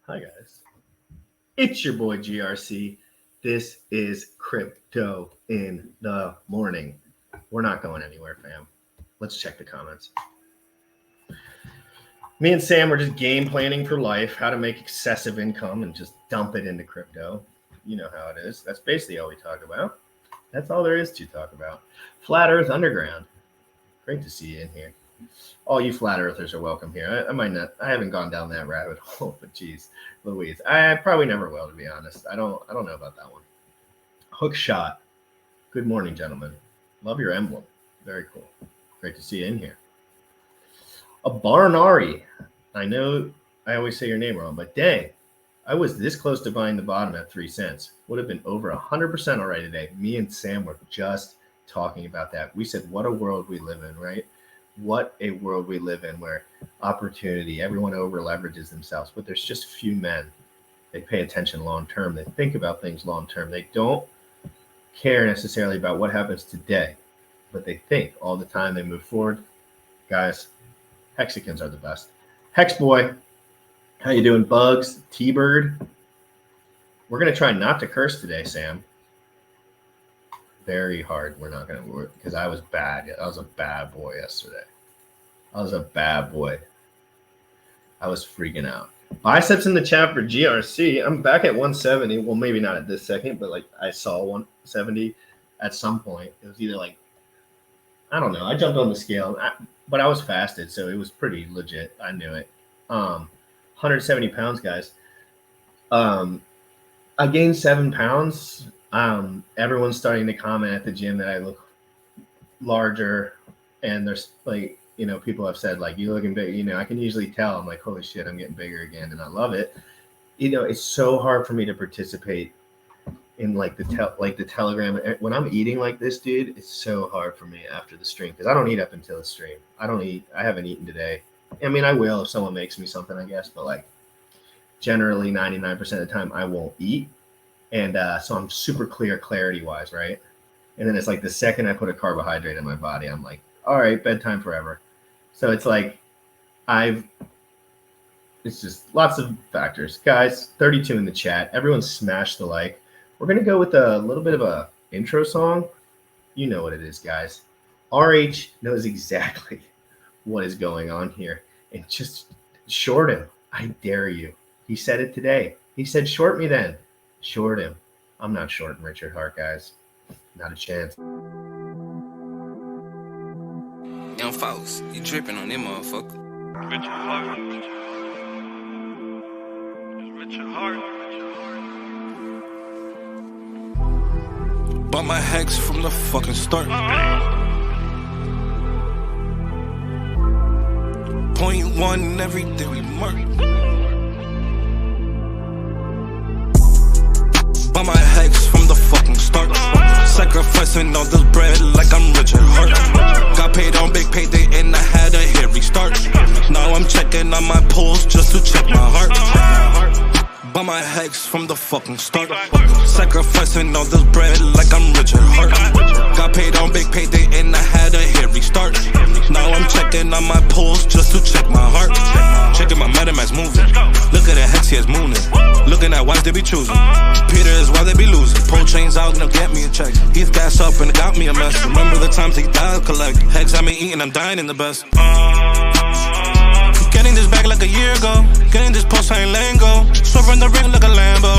Hi, guys. It's your boy GRC. This is Crypto in the Morning. We're not going anywhere, fam. Let's check the comments. Me and Sam were just game planning for life, how to make excessive income and just dump it into crypto. You know how it is. That's basically all we talk about. That's all there is to talk about. Flat Earth Underground. Great to see you in here. All you flat earthers are welcome here. I haven't gone down that rabbit hole, but geez, Louise, I probably never will, to be honest. I don't know about that one. Hook shot. Good morning, gentlemen. Love your emblem. Very cool. Great to see you in here. A Barnari. I know I always say your name wrong, but dang, I was this close to buying the bottom at 3 cents. Would have been over 100% already today. Me and Sam were just talking about that. We said, what a world we live in, right? What a world we live in where opportunity, everyone over leverages themselves, but there's just few men. They pay attention long term. They think about things long term. They don't care necessarily about what happens today, but they think all the time. They move forward. Guys, Hexicans are the best. Hex Boy, how you doing? Bugs, T-Bird. We're going to try not to curse today, Sam. Very hard. We're not going to work because I was bad. I was a bad boy yesterday. I was a bad boy. I was freaking out. Biceps in the chat for GRC. I'm back at 170. Well, maybe not at this second, but like I saw 170 at some point. It was either like, I don't know. I jumped on the scale, but I was fasted, so it was pretty legit. I knew it. 170 pounds, guys. I gained 7 pounds. Everyone's starting to comment at the gym that I look larger, and there's like, people have said like, you looking big, I can usually tell. I'm like, holy shit, I'm getting bigger again. And I love it. It's so hard for me to participate in like the Telegram. When I'm eating like this, dude, it's so hard for me after the stream. Cause I don't eat up until the stream. I haven't eaten today. I mean, I will if someone makes me something, I guess, but like generally 99% of the time I won't eat. And so I'm super clear clarity-wise, right? And then it's like the second I put a carbohydrate in my body, I'm like, all right, bedtime forever. So it's like it's just lots of factors. Guys, 32 in the chat. Everyone smash the like. We're going to go with a little bit of a intro song. You know what it is, guys. RH knows exactly what is going on here. And just short him. I dare you. He said it today. He said, short me then. Short him. I'm not shorting Richard Hart, guys. Not a chance. Young folks, you dripping on them motherfucker. Richard Hart. Richard Hart. Bought my hex from the fucking start. Point one every day we mark. Bought my hex from the fucking start. Sacrificing all this bread like I'm Richard Hart. Got paid on big payday and I had a hair restart. Now I'm checking on my pulse just to check my heart. Bought my hex from the fucking start. Sacrificing all this bread like I'm Richard Hart. Got paid on big payday and I had a hair restart. Now I'm checking on my pulse just to check my heart. Checking my MetaMask moving. Look at the hex, he is mooning. Looking at wives they be choosing. Peter is why they be losing. Pull chains out, now get me a check. He's gas up and it got me a mess. Remember the times he died collect. Hex I been eating, I'm dying in the best. Getting this back like a year ago. Getting this post, I ain't letting go. Swerving the ring like a Lambo.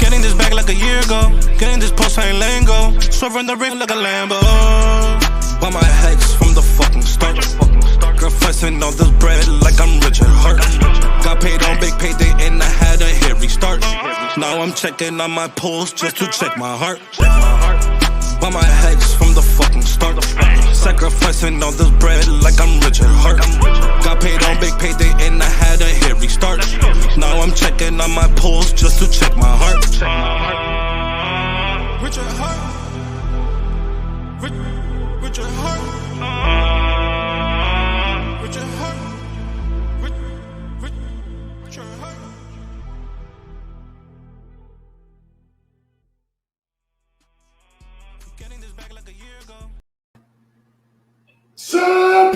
Getting this back like a year ago. Getting this post, I ain't letting go. Swerving the ring like a Lambo. Bought my hex from the fucking start. Sacrificing all this bread like I'm Richard Hart. Got paid on big payday and I had a hair restart. Now I'm checking on my pulse just to check my heart. Bought my hex from the fucking start. Sacrificing all this bread like I'm Richard Hart. Got paid on big payday and I had a hair restart. Now I'm checking on my pulse just to check my heart. Richard Hart. Richard Hart. Richard Hart. Richard Hart. Getting this back like a year ago. Sup?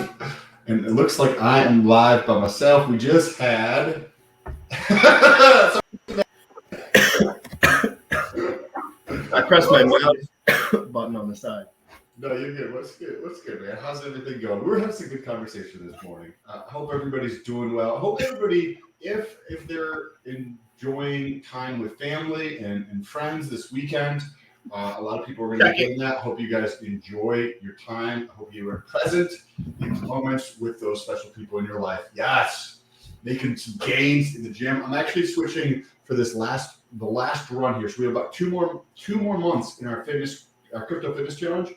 And it looks like I am live by myself. We just had I pressed my mouse button on the side. No, you're good. What's good? What's good, man? How's everything going? We're having some good conversation this morning. I hope everybody's doing well. I hope everybody, if they're enjoying time with family and friends this weekend, a lot of people are going to be doing that. I hope you guys enjoy your time. I hope you are present in moments with those special people in your life. Yes, making some gains in the gym. I'm actually switching for the last run here. So we have about two more months in our crypto fitness challenge.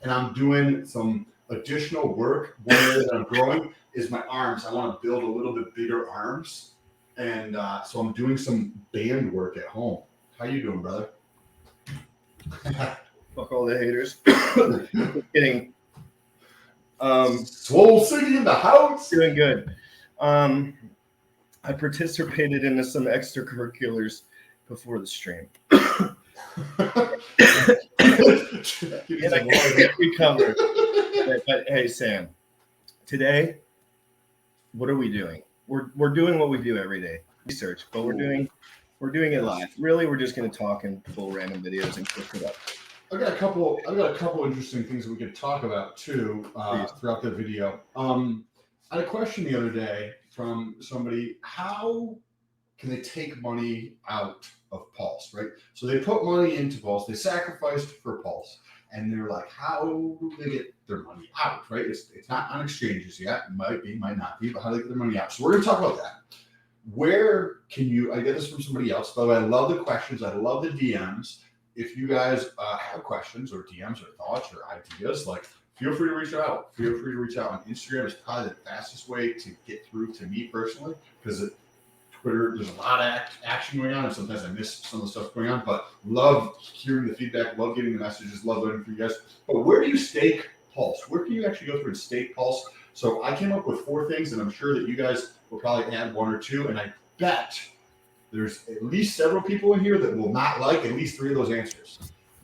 And I'm doing some additional work. One area that I'm growing is my arms. I want to build a little bit bigger arms. And so I'm doing some band work at home. How you doing, brother? Fuck all the haters. Kidding. Swole City in the house. Doing good. I participated in some extracurriculars before the stream. And I can't recover. But hey, Sam, today, what are we doing? We're doing what we do every day, research, but we're doing it live. Really, we're just going to talk and pull random videos and click it up. I've got a couple interesting things that we could talk about too throughout the video. I had a question the other day from somebody: how can they take money out of Pulse, right? So they put money into Pulse, they sacrificed for Pulse, and they're like, how do they get their money out, right? It's not on exchanges yet. It might be, might not be, but how do they get their money out? So we're going to talk about that. Where can you, I get this from somebody else, by the way, I love the questions. I love the DMs. If you guys have questions or DMs or thoughts or ideas, like, feel free to reach out. Feel free to reach out on Instagram. It's probably the fastest way to get through to me personally, because Twitter, there's a lot of action going on, and sometimes I miss some of the stuff going on, but love hearing the feedback, love getting the messages, love learning from you guys. But where do you stake Pulse? Where can you actually go through and stake Pulse? So I came up with 4 things, and I'm sure that you guys will probably add 1 or 2, and I bet there's at least several people in here that will not like at least 3 of those answers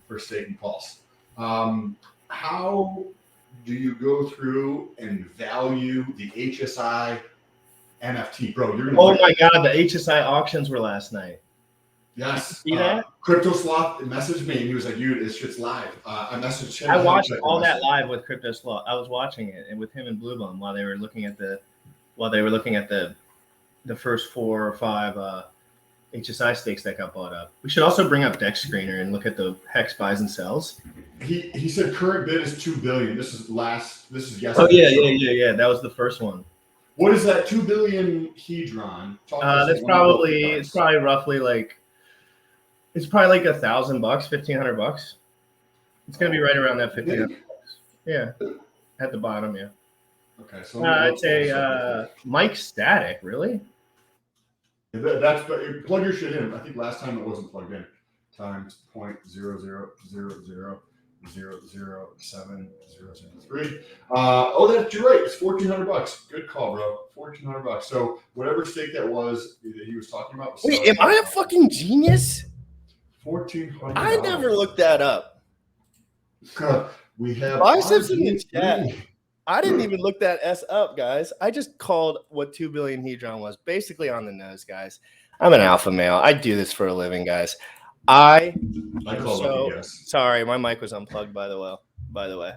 for staking Pulse. How do you go through and value the HSI NFT, bro? You're gonna. Oh my God, the HSI auctions were last night. Yes. See that? Crypto Sloth messaged me and he was like, dude, this shit's live. I messaged him. I watched all that live with Crypto Sloth. I was watching it and with him and Blue Bum while they were looking at the first 4 or 5 HSI stakes that got bought up. We should also bring up Dex Screener and look at the hex buys and sells. He said current bid is $2 billion. This is yesterday. Oh yeah. That was the first one. What is that 2 billion hedron? It's probably roughly like $1,000, $1,500. It's gonna be right around that $1,500. Yeah, at the bottom. Yeah. Okay, so it's a Mike Static, really. That's plug your shit in. I think last time it wasn't plugged in. Times 0.000700703. That's you're right. It's $1,400. Good call, bro. $1,400. So whatever stake that was that he was talking about. Wait, am I a fucking genius? $1,400. I never looked that up. We have biceps in the chat. I didn't even look that S up, guys. I just called what 2 billion hedron was. Basically on the nose, guys. I'm an alpha male. I do this for a living, guys. Sorry, my mic was unplugged by the way.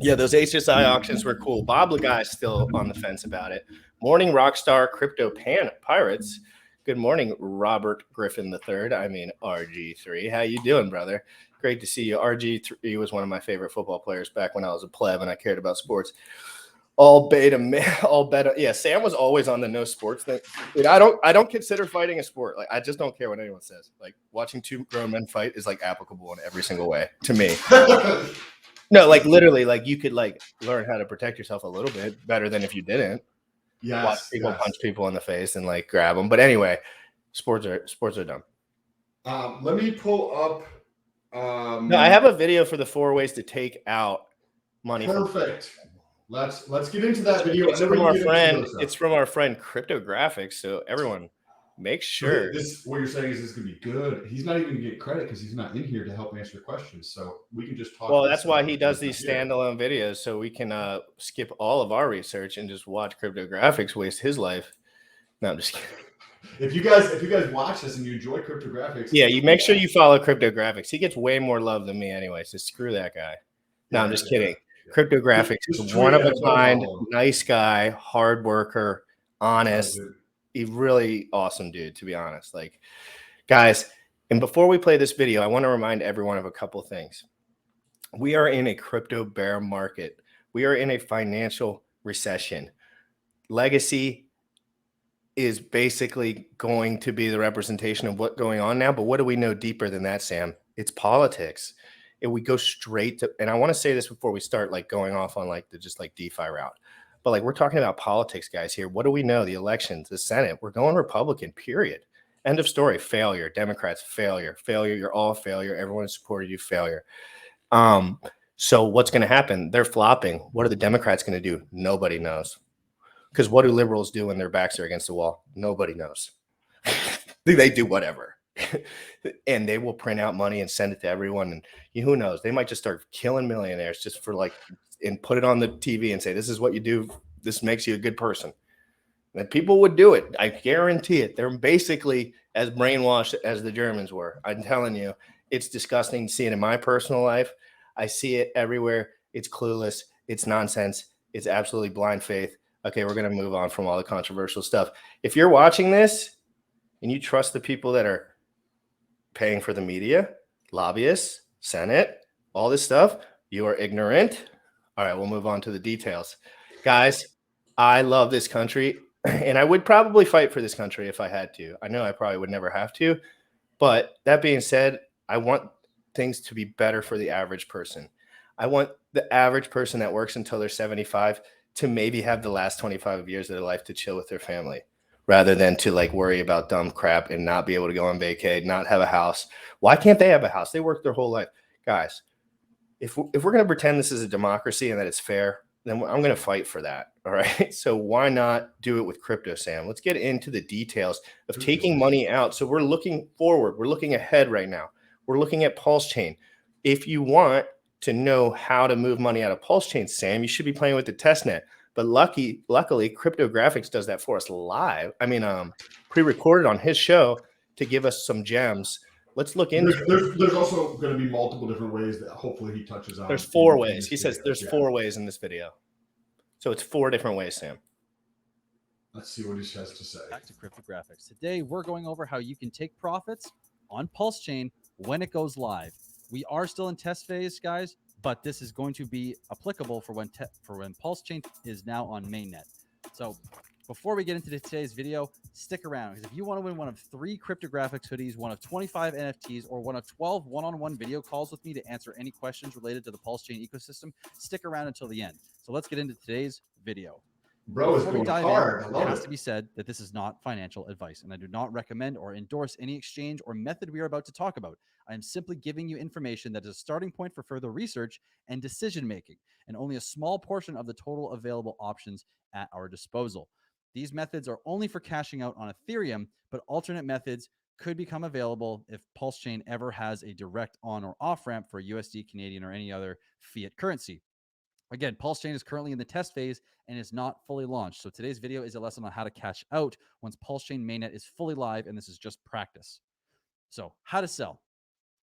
Yeah, those HSI auctions were cool. Bob Lagai is still on the fence about it. Morning Rockstar Crypto Pirates. Good morning, Robert Griffin III. I mean RG3. How you doing, brother? Great to see you. RG3 was one of my favorite football players back when I was a pleb and I cared about sports. All beta. Yeah, Sam was always on the no sports thing. Dude, I don't consider fighting a sport. Like, I just don't care what anyone says. Like, watching 2 grown men fight is like applicable in every single way to me. No, like literally, like you could like learn how to protect yourself a little bit better than if you didn't. Yes. Watch people punch people in the face and like grab them. But anyway, sports are dumb. Let me pull up. No, I have a video for the 4 ways to take out money. Perfect. Let's get into that video. It's from our friend Cryptographics. So everyone, make sure. What you're saying is this could be good. He's not even going to get credit because he's not in here to help answer questions. So we can just talk. Well, that's why he does these standalone videos, so we can skip all of our research and just watch Cryptographics waste his life. No, I'm just kidding. If you guys watch this and you enjoy cryptographics, Yeah, you make sure you follow Cryptographics. He gets way more love than me anyway, so screw that guy. No, I'm just kidding. Cryptographics is Just one tweet of a at him, don't kind, follow him. nice guy, hard worker, honest. He's really awesome dude, to be honest. Like, guys, and before we play this video, I want to remind everyone of a couple things. We are in a crypto bear market. We are in a financial recession. Legacy is basically going to be the representation of what's going on now. But what do we know deeper than that, Sam? It's politics. And we go straight to, and I want to say this before we start like going off on like the just like DeFi route. But like we're talking about politics, guys, here. What do we know? The elections, the Senate, we're going Republican, period. End of story. Failure. Democrats, failure. Failure. You're all a failure. Everyone has supported you, failure. So what's going to happen? They're flopping. What are the Democrats going to do? Nobody knows. Because what do liberals do when their backs are against the wall? Nobody knows. They do whatever. And they will print out money and send it to everyone. And who knows? They might just start killing millionaires just for like, and put it on the TV and say, this is what you do. This makes you a good person. And people would do it. I guarantee it. They're basically as brainwashed as the Germans were. I'm telling you, it's disgusting to see it in my personal life. I see it everywhere. It's clueless. It's nonsense. It's absolutely blind faith. Okay, we're going to move on from all the controversial stuff. If you're watching this and you trust the people that are paying for the media, lobbyists, Senate, all this stuff, you are ignorant. All right, we'll move on to the details. Guys, I love this country, and I would probably fight for this country if I had to. I know I probably would never have to. But that being said, I want things to be better for the average person. I want the average person that works until they're 75 to maybe have the last 25 years of their life to chill with their family rather than to like worry about dumb crap and not be able to go on vacay, not have a house. Why can't they have a house? They work their whole life. Guys, if we're going to pretend this is a democracy and that it's fair, then I'm going to fight for that. All right. So why not do it with crypto, Sam? Let's get into the details of taking money out. So we're looking forward. We're looking ahead right now. We're looking at Pulse Chain. If you want to know how to move money out of Pulse Chain, Sam, you should be playing with the testnet. But luckily, Cryptographics does that for us live. I mean, pre-recorded on his show to give us some gems. Let's look into there's also going to be multiple different ways that hopefully he touches on. There's 4 ways. He says there's 4 ways in this video. So it's 4 different ways, Sam. Let's see what he has to say. Back to Cryptographics. Today, we're going over how you can take profits on Pulse Chain when it goes live. We are still in test phase, guys, but this is going to be applicable for when Pulse Chain is now on mainnet. So before we get into today's video, stick around, because if you want to win one of 3 Cryptographics hoodies, one of 25 NFTs, or one of 12 one-on-one video calls with me to answer any questions related to the Pulse Chain ecosystem, stick around until the end. So let's get into today's video. Bro is going hard. It has to be said that this is not financial advice, and I do not recommend or endorse any exchange or method we are about to talk about. I am simply giving you information that is a starting point for further research and decision making, and only a small portion of the total available options at our disposal. These methods are only for cashing out on Ethereum, but alternate methods could become available if Pulse Chain ever has a direct on or off ramp for USD, Canadian, or any other fiat currency. Again, Pulse Chain is currently in the test phase and is not fully launched. So today's video is a lesson on how to cash out once Pulse Chain mainnet is fully live, and this is just practice. So how to sell.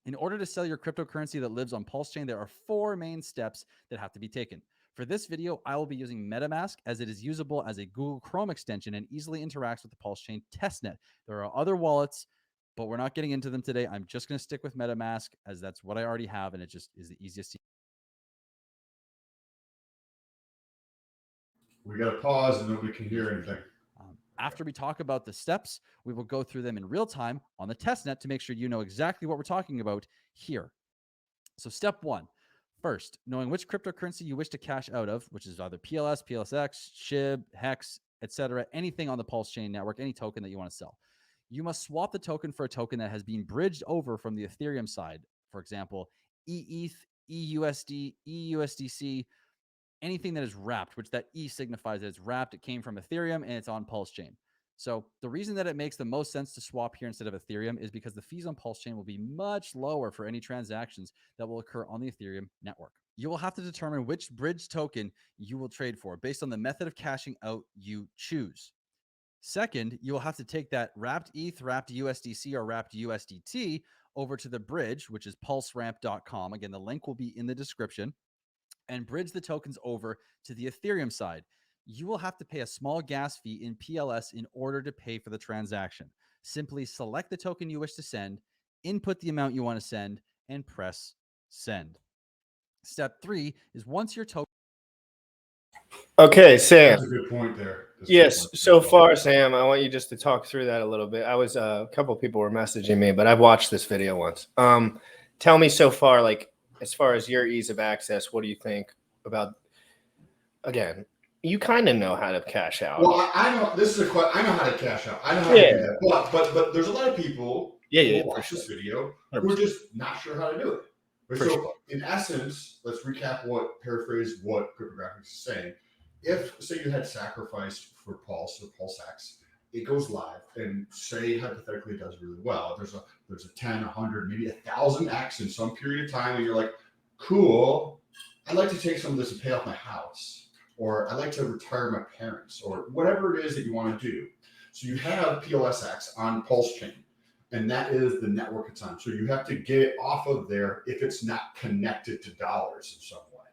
In order to sell your cryptocurrency that lives on Pulse Chain, there are 4 main steps that have to be taken. For this video, I will be using MetaMask as it is usable as a Google Chrome extension and easily interacts with the Pulse Chain testnet. There are other wallets, but we're not getting into them today. I'm just going to stick with MetaMask as that's what I already have, and it just is the easiest. We got to pause and nobody can hear anything. After we talk about the steps, we will go through them in real time on the testnet to make sure you know exactly what we're talking about here. So step 1, first, knowing which cryptocurrency you wish to cash out of, which is either PLS, PLSX, SHIB, HEX, etc., anything on the Pulse Chain network, any token that you want to sell. You must swap the token for a token that has been bridged over from the Ethereum side. For example, EETH, EUSD, EUSDC, anything that is wrapped, which that E signifies that it's wrapped, it came from Ethereum, and it's on Pulse Chain. So the reason that it makes the most sense to swap here instead of Ethereum is because the fees on Pulse Chain will be much lower for any transactions that will occur on the Ethereum network. You will have to determine which bridge token you will trade for based on the method of cashing out you choose. Second, you will have to take that wrapped ETH, wrapped USDC, or wrapped USDT over to the bridge, which is pulseramp.com. Again, the link will be in the description, and bridge the tokens over to the Ethereum side. You will have to pay a small gas fee in PLS in order to pay for the transaction. Simply select the token you wish to send, input the amount you want to send, and press send. Step 3 is once your token. Okay, Sam. That's a good point there. Yes. So far, Sam, I want you just to talk through that a little bit. I was a couple of people were messaging me, but I've watched this video once. Tell me so far, like as far as your ease of access, what do you think about? Again, you kind of know how to cash out. Well, I know this is a question. I know how to cash out. I know how to do that. But there's a lot of people who will watch this video who are just not sure how to do it. Right? So in essence, let's recap paraphrase what Cryptographics is saying. If say you had sacrificed for Pulse or PulseX, it goes live, and say hypothetically it does really well. There's a 10, 100, maybe 1,000x in some period of time, and you're like, cool. I'd like to take some of this and pay off my house, or I'd like to retire my parents, or whatever it is that you want to do. So you have PLSX on Pulse Chain, and that is the network it's on. So you have to get it off of there if it's not connected to dollars in some way.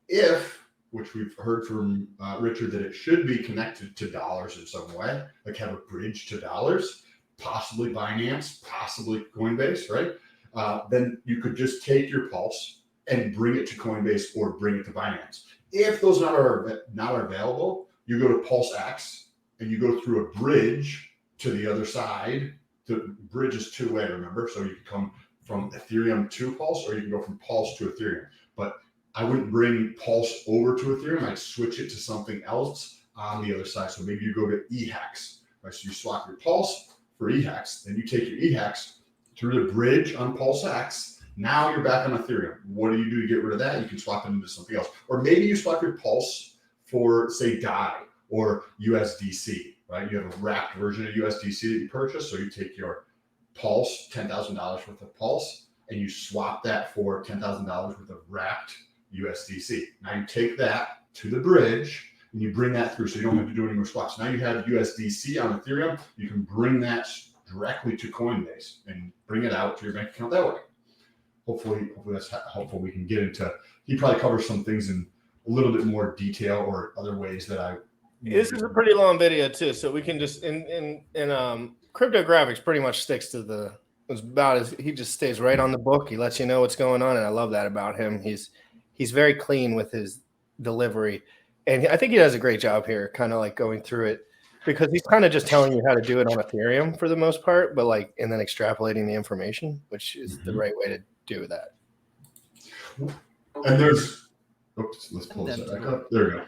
If, which we've heard from Richard, that it should be connected to dollars in some way, like have a bridge to dollars, possibly Binance, possibly Coinbase, right? Then you could just take your Pulse and bring it to Coinbase or bring it to Binance. If those are not available, you go to PulseX and you go through a bridge to the other side. The bridge is two-way, remember? So you can come from Ethereum to Pulse, or you can go from Pulse to Ethereum. But I wouldn't bring Pulse over to Ethereum. I'd switch it to something else on the other side. So maybe you go to eHex, right? So you swap your Pulse for eHex, then you take your eHex through the bridge on PulseX. Now you're back on Ethereum. What do you do to get rid of that? You can swap it into something else. Or maybe you swap your Pulse for, say, DAI or USDC, right? You have a wrapped version of USDC that you purchase. So you take your Pulse, $10,000 worth of Pulse, and you swap that for $10,000 worth of wrapped USDC. Now you take that to the bridge and you bring that through, so you don't have to do any more swaps. Now you have USDC on Ethereum. You can bring that directly to Coinbase and bring it out to your bank account that way. Hopefully that's helpful. We can get into. He probably covers some things in a little bit more detail or other ways that I. This is a pretty long video too, so we can just in Cryptographics pretty much sticks to the. It's about as he just stays right on the book. He lets you know what's going on, and I love that about him. He's very clean with his delivery, and I think he does a great job here, kind of like going through it, because he's kind of just telling you how to do it on Ethereum for the most part, but like and then extrapolating the information, which is the right way to do that. And there's, oops, let's pull this back up. There we go.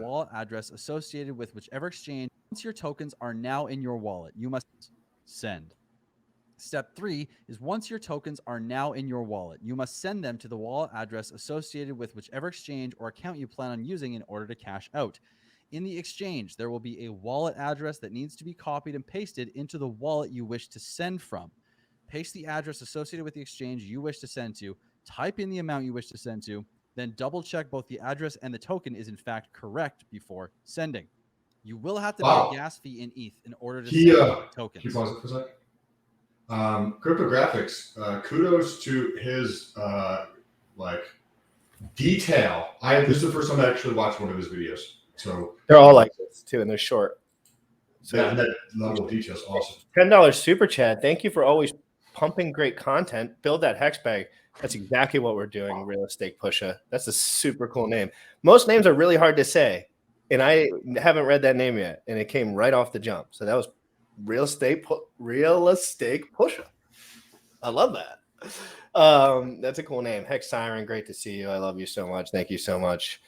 Wallet address associated with whichever exchange. Once your tokens are now in your wallet, you must send. Step 3 is once your tokens are now in your wallet, you must send them to the wallet address associated with whichever exchange or account you plan on using in order to cash out. In the exchange, there will be a wallet address that needs to be copied and pasted into the wallet you wish to send from. Paste the address associated with the exchange you wish to send to, type in the amount you wish to send to, then double check both the address and the token is in fact correct before sending. You will have to pay a gas fee in ETH in order to send tokens. Can you pause it for a sec? Cryptographics, kudos to his detail. This is the first time I actually watched one of his videos. So they're all like this too, and they're short. So that level of detail is awesome. $10 super chat. Thank you for always pumping great content. Build that hex bag. That's exactly what we're doing. Real Estate Pusha. That's a super cool name. Most names are really hard to say, and I haven't read that name yet, and it came right off the jump. So that was Real Estate Pusha. I love that. That's a cool name. Hex Siren, great to see you. I love you so much. Thank you so much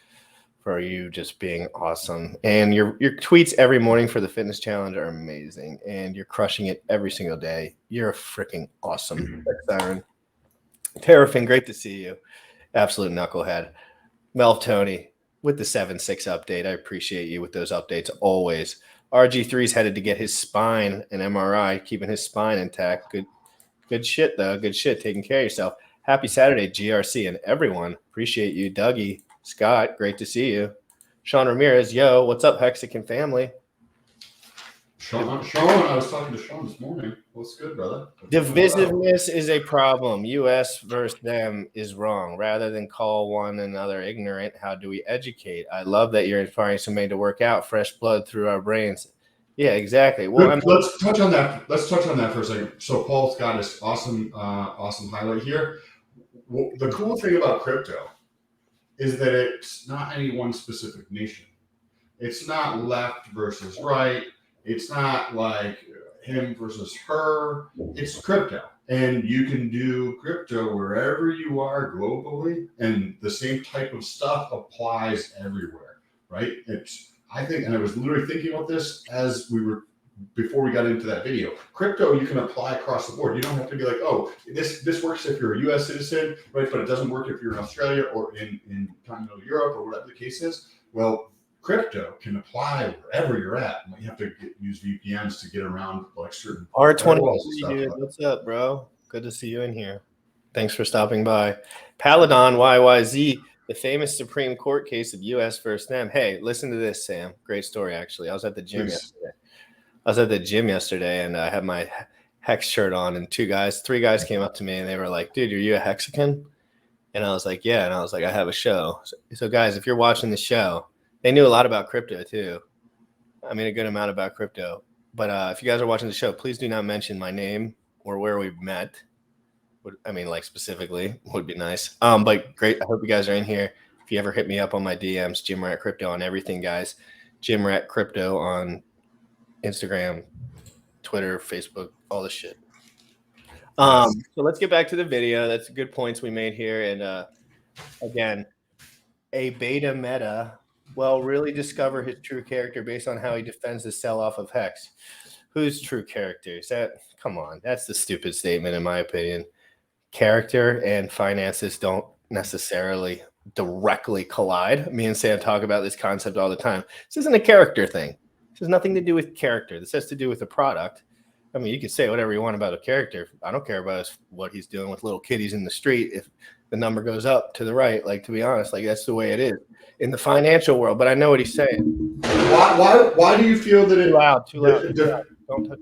for you just being awesome. And your tweets every morning for the fitness challenge are amazing. And you're crushing it every single day. You're a freaking awesome Hex Siren. Terrafin, great to see you. Absolute knucklehead. Melv Tony with the 7.6 update. I appreciate you with those updates always. RG3's headed to get his spine and MRI, keeping his spine intact. Good shit, though. Good shit. Taking care of yourself. Happy Saturday, GRC, and everyone. Appreciate you. Dougie, Scott, great to see you. Sean Ramirez, yo, what's up, Hexican family? Sean, I was talking to Sean this morning. What's good, brother? Divisiveness is a problem. U.S. versus them is wrong. Rather than call one another ignorant, how do we educate? I love that you're inspiring somebody to work out. Fresh blood through our brains. Yeah, exactly. Well, I mean, Let's touch on that. Let's touch on that for a second. So Paul's got this awesome highlight here. The cool thing about crypto is that it's not any one specific nation. It's not left versus right. It's not like him versus her. It's crypto. And you can do crypto wherever you are globally, and the same type of stuff applies everywhere, right? I think, and I was literally thinking about this as we were before we got into that video. Crypto you can apply across the board. You don't have to be like, oh, this works if you're a US citizen, right? But it doesn't work if you're in Australia or in continental Europe or whatever the case is. Well, crypto can apply wherever you're at. You have to use VPNs to get around like certain R20, dude, what's up, bro? Good to see you in here. Thanks for stopping by. Paladon YYZ, the famous Supreme Court case of U.S. versus them. Hey, listen to this, Sam. Great story, actually. I was at the gym yesterday, and I had my Hex shirt on, and three guys came up to me, and they were like, dude, are you a Hexican? And I was like, yeah. And I was like, I have a show. So guys, if you're watching the show, they knew a lot about crypto too. I mean, a good amount about crypto. But if you guys are watching the show, please do not mention my name or where we've met. I mean, like specifically would be nice. But great. I hope you guys are in here. If you ever hit me up on my DMs, Jim Rat Crypto on everything, guys. Jim Rat Crypto on Instagram, Twitter, Facebook, all this shit. So let's get back to the video. That's good points we made here. And again, a beta meta will really discover his true character based on how he defends the sell-off of Hex. Whose true character? Is that? Come on, that's the stupid statement in my opinion. Character and finances don't necessarily directly collide. Me and Sam talk about this concept all the time. This isn't a character thing. This has nothing to do with character. This has to do with the product. I mean, you can say whatever you want about a character. I don't care about what he's doing with little kiddies in the street. If the number goes up to the right, like, to be honest, like, that's the way it is in the financial world. But I know what he's saying. Why do you feel that Too loud. Don't touch.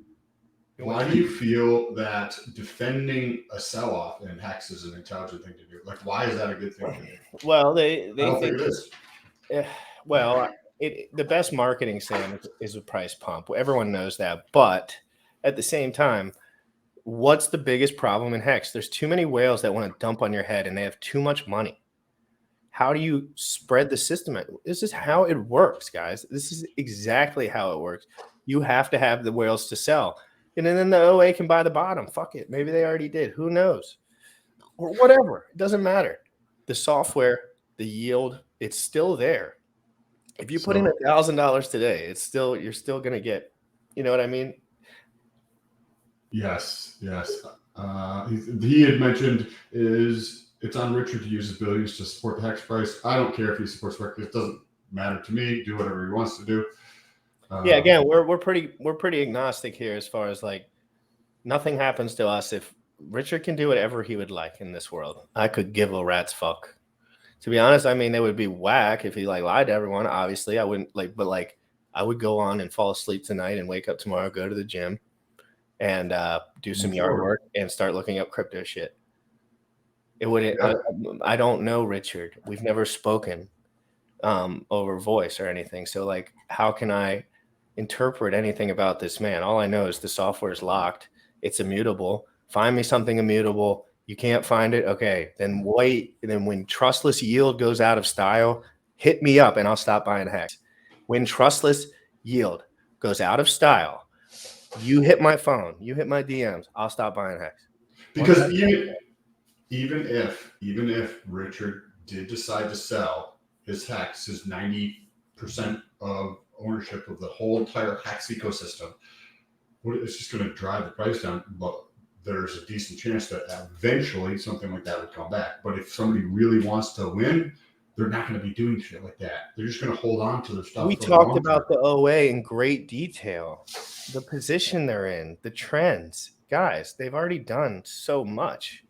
Why do you feel that defending a sell-off in Hex is an intelligent thing to do? Like, why is that a good thing to do? Well, they I don't think it is. Well, the best marketing, Sam, is a price pump. Everyone knows that. But at the same time, what's the biggest problem in Hex? There's too many whales that want to dump on your head, and they have too much money. How do you spread the system? This is how it works, guys. This is exactly how it works. You have to have the whales to sell. And then the OA can buy the bottom. Fuck it. Maybe they already did. Who knows? Or whatever. It doesn't matter. The software, the yield, it's still there. If you put in $1,000 today, you're still gonna get, you know what I mean? Yes. He had mentioned it's on Richard to use his billions to support the Hex price. I don't care if he supports Hex. It doesn't matter to me. Do whatever he wants to do. Yeah, again, we're pretty agnostic here as far as like nothing happens to us. If Richard can do whatever he would like in this world, I could give a rat's fuck. To be honest, I mean, it would be whack if he like lied to everyone. Obviously, I wouldn't like, but like I would go on and fall asleep tonight and wake up tomorrow, go to the gym, and do some yard work and start looking up crypto shit. It wouldn't. I don't know Richard. We've never spoken over voice or anything. So like, how can I interpret anything about this man? All I know is the software is locked. It's immutable. Find me something immutable. You can't find it. Okay, then wait. And then when trustless yield goes out of style, hit me up and I'll stop buying Hex. When trustless yield goes out of style, you hit my phone, you hit my DMs, I'll stop buying Hex. Because even if Richard did decide to sell his Hex, his 90% of ownership of the whole entire Hex ecosystem, it's just going to drive the price down. But there's a decent chance that eventually something like that would come back. But if somebody really wants to win, they're not going to be doing shit like that. They're just going to hold on to their stuff. We talked about the OA in great detail, the position they're in, the trends. Guys, they've already done so much.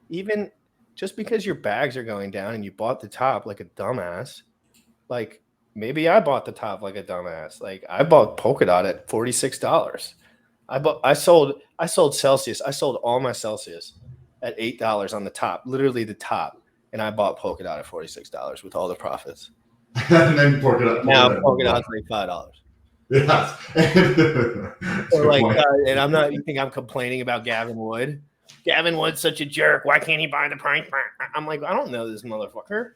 Even just because your bags are going down and you bought the top like a dumbass, like maybe I bought the top like a dumbass. Like I bought Polkadot at $46. I sold Celsius. I sold all my Celsius at $8 on the top, literally the top, and I bought Polkadot at $46 with all the profits. And then Polkadot. Now Polkadot's like $5. Yes. So like, and I'm not. You think I'm complaining about Gavin Wood? Gavin Wood's such a jerk. Why can't he buy the price? I'm like, I don't know this motherfucker.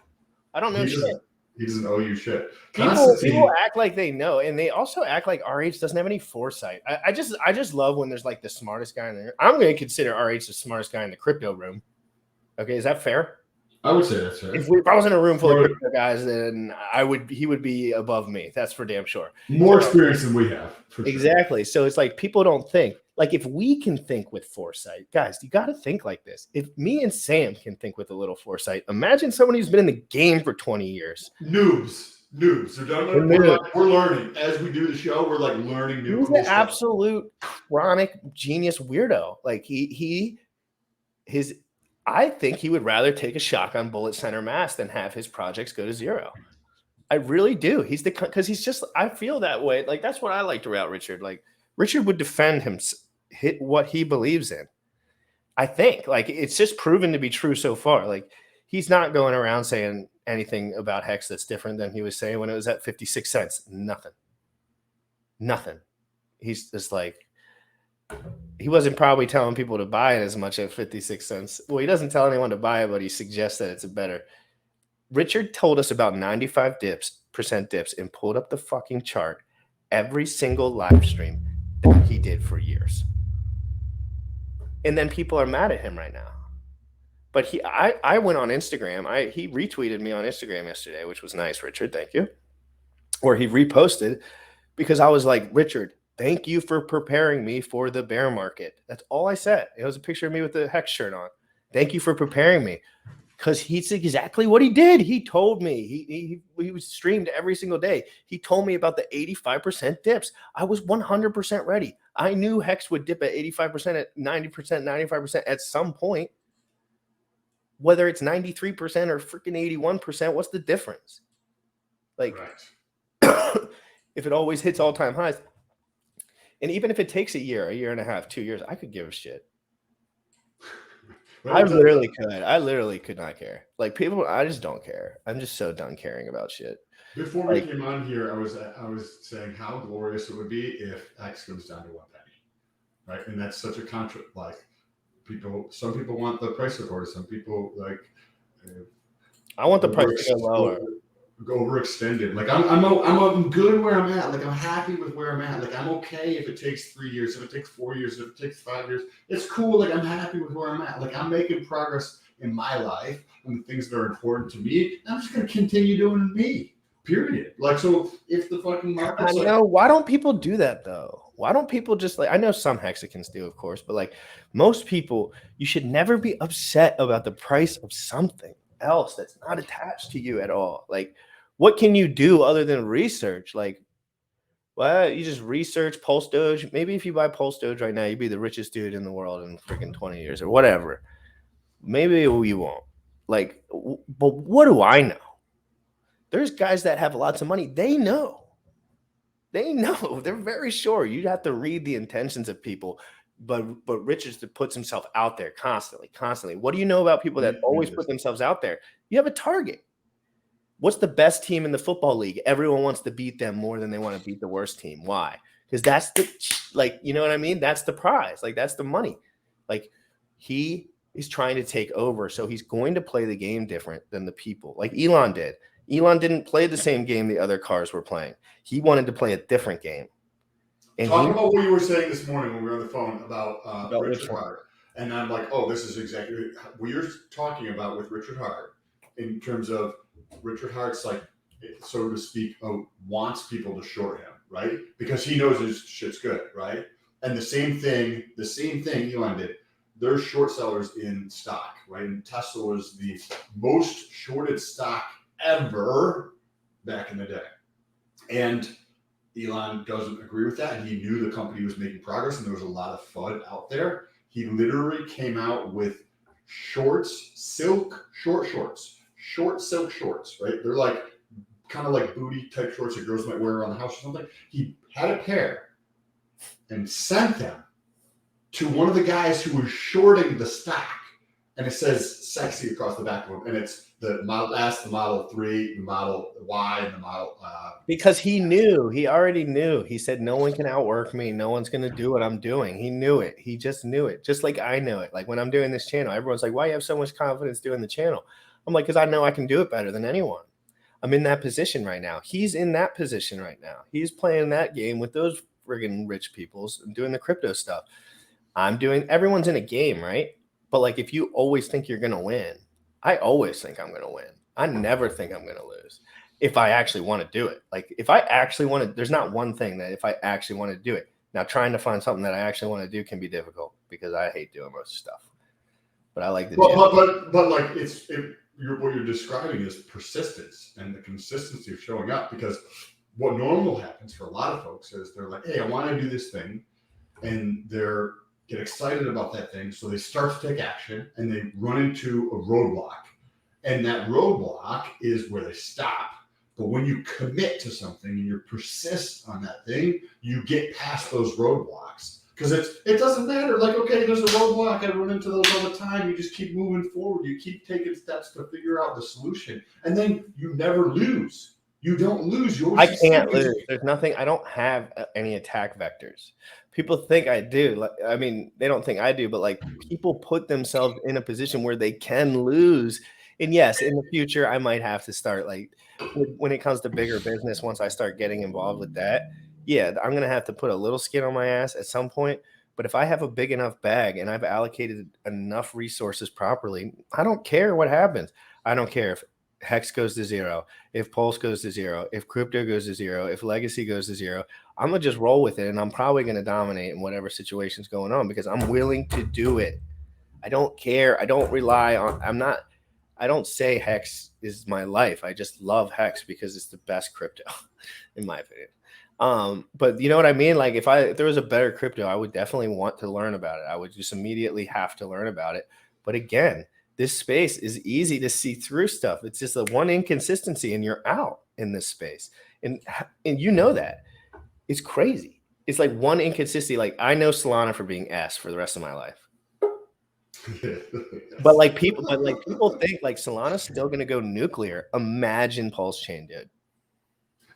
I don't know shit. He doesn't owe you shit. People act like they know, and they also act like RH doesn't have any foresight. I just love when there's like the smartest guy in there. I'm going to consider RH the smartest guy in the crypto room. Okay, is that fair? I would say that's fair. If I was in a room full of crypto guys, then he would be above me. That's for damn sure. More experience than we have. Exactly. So it's like people don't think. Like if we can think with foresight, guys, you got to think like this. If me and Sam can think with a little foresight, imagine someone who's been in the game for 20 years. Noobs. We're learning as we do the show. We're like learning new. He's an absolute chronic genius weirdo. Like I think he would rather take a shotgun bullet center mass than have his projects go to zero. I really do. Because he's just, I feel that way. Like that's what I liked about Richard. Like Richard would defend hit what he believes in. I think like it's just proven to be true so far. Like he's not going around saying anything about Hex that's different than he was saying when it was at 56 cents. Nothing. He's just like, he wasn't probably telling people to buy it as much at 56 cents. Well, he doesn't tell anyone to buy it, but he suggests that it's better. Richard told us about 95% dips and pulled up the fucking chart every single live stream that he did for years. And then people are mad at him right now. But I went on Instagram. He retweeted me on Instagram yesterday, which was nice, Richard. Thank you. Or he reposted because I was like, Richard, thank you for preparing me for the bear market. That's all I said. It was a picture of me with the Hex shirt on. Thank you for preparing me. Because he's exactly what he did. He told me. He was streamed every single day. He told me about the 85% dips. I was 100% ready. I knew Hex would dip at 85%, at 90%, 95% at some point. Whether it's 93% or freaking 81%, what's the difference? Like, right. If it always hits all-time highs, and even if it takes a year and a half, 2 years, I could give a shit. I literally could not care. Like people, I just don't care. I'm just so done caring about shit. Before we came on here, I was saying how glorious it would be if X goes down to 1 penny, right? And that's such a contrast. Like some people want the price support. Some people like. I want the price to go lower. Overextended. Like I'm good where I'm at. Like I'm happy with where I'm at. Like I'm okay if it takes 3 years, if it takes 4 years, if it takes 5 years. It's cool. Like I'm happy with where I'm at. Like I'm making progress in my life and the things that are important to me. I'm just gonna continue doing me. Period. Like so, if the fucking market's why don't people do that though? Why don't people just like? I know some Hexicans do, of course, but like most people, you should never be upset about the price of something else that's not attached to you at all. Like. What can you do other than research? Like, well, you just research Pulse Doge. Maybe if you buy Pulse Doge right now, you'd be the richest dude in the world in freaking 20 years or whatever. Maybe you won't. Like, but what do I know? There's guys that have lots of money. They know. They're very sure. You have to read the intentions of people. But Richards puts himself out there constantly. What do you know about people that always put themselves out there? You have a target. What's the best team in the football league? Everyone wants to beat them more than they want to beat the worst team. Why? Because that's you know what I mean? That's the prize. Like, that's the money. Like, he is trying to take over. So he's going to play the game different than the people. Like Elon did. Elon didn't play the same game the other cars were playing. He wanted to play a different game. And talk about what you were saying this morning when we were on the phone about Richard Hart. And I'm like, oh, this is exactly what you're talking about with Richard Hart in terms of Richard Hart's like, so to speak, wants people to short him, right? Because he knows his shit's good, right? And the same thing Elon did. They're short sellers in stock, right? And Tesla was the most shorted stock ever back in the day. And Elon doesn't agree with that. And he knew the company was making progress and there was a lot of FUD out there. He literally came out with short silk shorts, right? They're like kind of like booty type shorts that girls might wear around the house or something. He had a pair and sent them to one of the guys who was shorting the stock. And it says sexy across the back of them. And it's the Model S, the Model 3, the Model Y, and the Model... because he already knew. He said, no one can outwork me. No one's going to do what I'm doing. He knew it. He just knew it. Just like I know it. Like when I'm doing this channel, everyone's like, why do you have so much confidence doing the channel? I'm like, because I know I can do it better than anyone. I'm in that position right now. He's in that position right now. He's playing that game with those friggin' rich peoples and doing the crypto stuff. Everyone's in a game, right? But like, if you always think you're going to win, I always think I'm going to win. I never think I'm going to lose if I actually want to do it. Like if I actually want to, there's not one thing that if I actually want to do it. Now trying to find something that I actually want to do can be difficult because I hate doing most stuff. But I like the gym. But like what you're describing is persistence and the consistency of showing up, because what normal happens for a lot of folks is they're like, hey, I want to do this thing, and they're get excited about that thing, so they start to take action and they run into a roadblock, and that roadblock is where they stop. But when you commit to something and you persist on that thing, you get past those roadblocks. Because it doesn't matter. Like, okay, there's a roadblock. I run into those all the time. You just keep moving forward. You keep taking steps to figure out the solution. And then you never lose. You don't lose. You always I can't lose. There's nothing. I don't have any attack vectors. People think I do. Like, I mean, they don't think I do, but like people put themselves in a position where they can lose. And yes, in the future, I might have to start like when it comes to bigger business, once I start getting involved with that, yeah, I'm going to have to put a little skin on my ass at some point. But if I have a big enough bag and I've allocated enough resources properly, I don't care what happens. I don't care if Hex goes to 0, if Pulse goes to 0, if crypto goes to 0, if legacy goes to 0, I'm going to just roll with it. And I'm probably going to dominate in whatever situation's going on because I'm willing to do it. I don't care. I don't rely on, I don't say Hex is my life. I just love Hex because it's the best crypto in my opinion. But you know what I mean? Like if there was a better crypto, I would definitely want to learn about it. I would just immediately have to learn about it. But again, this space is easy to see through stuff. It's just the one inconsistency and you're out in this space. And you know that. It's crazy. It's like one inconsistency. Like I know Solana for being S for the rest of my life. But people think like Solana's still going to go nuclear. Imagine Pulse Chain did.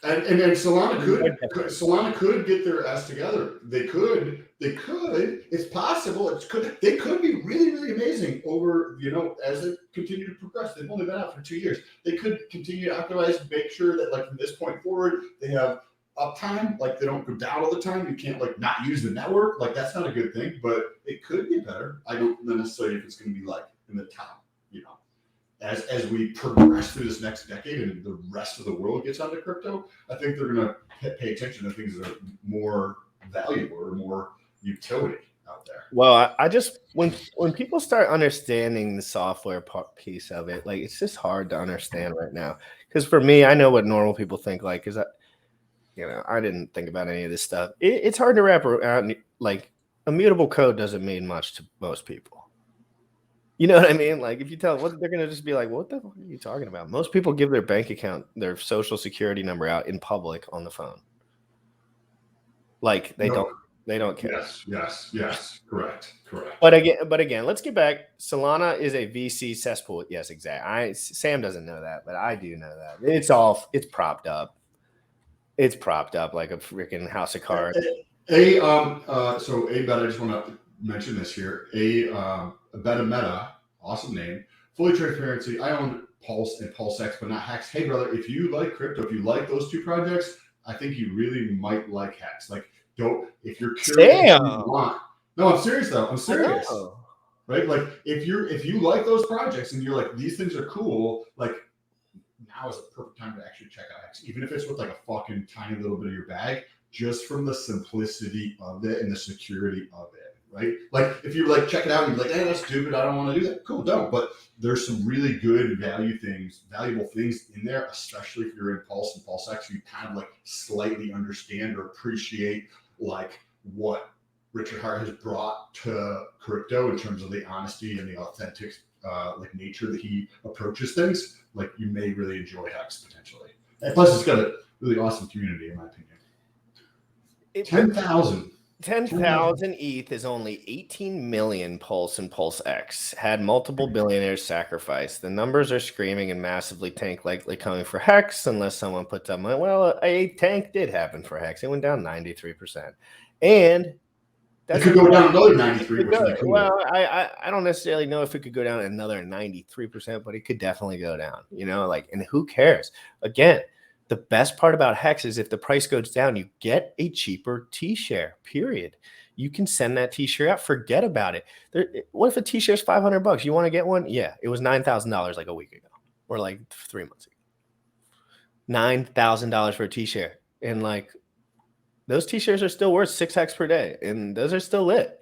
And Solana could get their ass together. They could. It's possible. They could be really, really amazing over, as they continue to progress. They've only been out for 2 years. They could continue to optimize and make sure that like from this point forward, they have uptime. Like they don't go down all the time. You can't like not use the network. Like that's not a good thing, but it could get better. I don't know necessarily if it's going to be like in the top, as we progress through this next decade and the rest of the world gets onto crypto, I think they're going to pay attention to things that are more valuable or more utility out there. Well, I just when people start understanding the software piece of it, like it's just hard to understand right now. Because for me, I know what normal people think. Like, because I didn't think about any of this stuff. It's hard to wrap around. Like, immutable code doesn't mean much to most people. You know what I mean? Like if you tell them, they're going to just be like, what the fuck are you talking about? Most people give their bank account, their social security number out in public on the phone. Like they don't care. Yes. Correct. But again, let's get back. Solana is a VC cesspool. Yes, exactly. Sam doesn't know that, but I do know that. It's propped up. It's propped up like a freaking house of cards. So bet, I just want to mention this here. Beta Meta, awesome name. Fully transparency. I own Pulse and PulseX, but not Hex. Hey, brother, if you like crypto, if you like those two projects, I think you really might like Hex. Like, if you're curious, no, I'm serious though. I'm serious, right? Like, if you like those projects and you're like, these things are cool, like now is the perfect time to actually check out Hex, even if it's with like a fucking tiny little bit of your bag, just from the simplicity of it and the security of it. Right? Like if you like check it out and you're like, hey, that's stupid, I don't want to do that. Cool, don't. But there's some really good valuable things in there, especially if you're in Pulse and PulseX, you kind of like slightly understand or appreciate like what Richard Hart has brought to crypto in terms of the honesty and the authentic like nature that he approaches things. Like you may really enjoy Hex potentially. And plus, it's got a really awesome community, in my opinion. 10,000. 10,000 ETH is only 18 million Pulse and Pulse X. Had multiple billionaires sacrificed. The numbers are screaming and massively tank likely coming for Hex unless someone puts up money. Well, a tank did happen for Hex. It went down 93%. And It could go down another 93, which would be cool. Well, I don't necessarily know if it could go down another 93%, but it could definitely go down, and who cares? Again, the best part about Hex is if the price goes down, you get a cheaper T-share, period. You can send that T-share out, forget about it. What if a T-share is $500? You want to get one? Yeah, it was $9,000 like a week ago or like 3 months ago. $9,000 for a T-share. And like those T-shirts are still worth 6x per day. And those are still lit.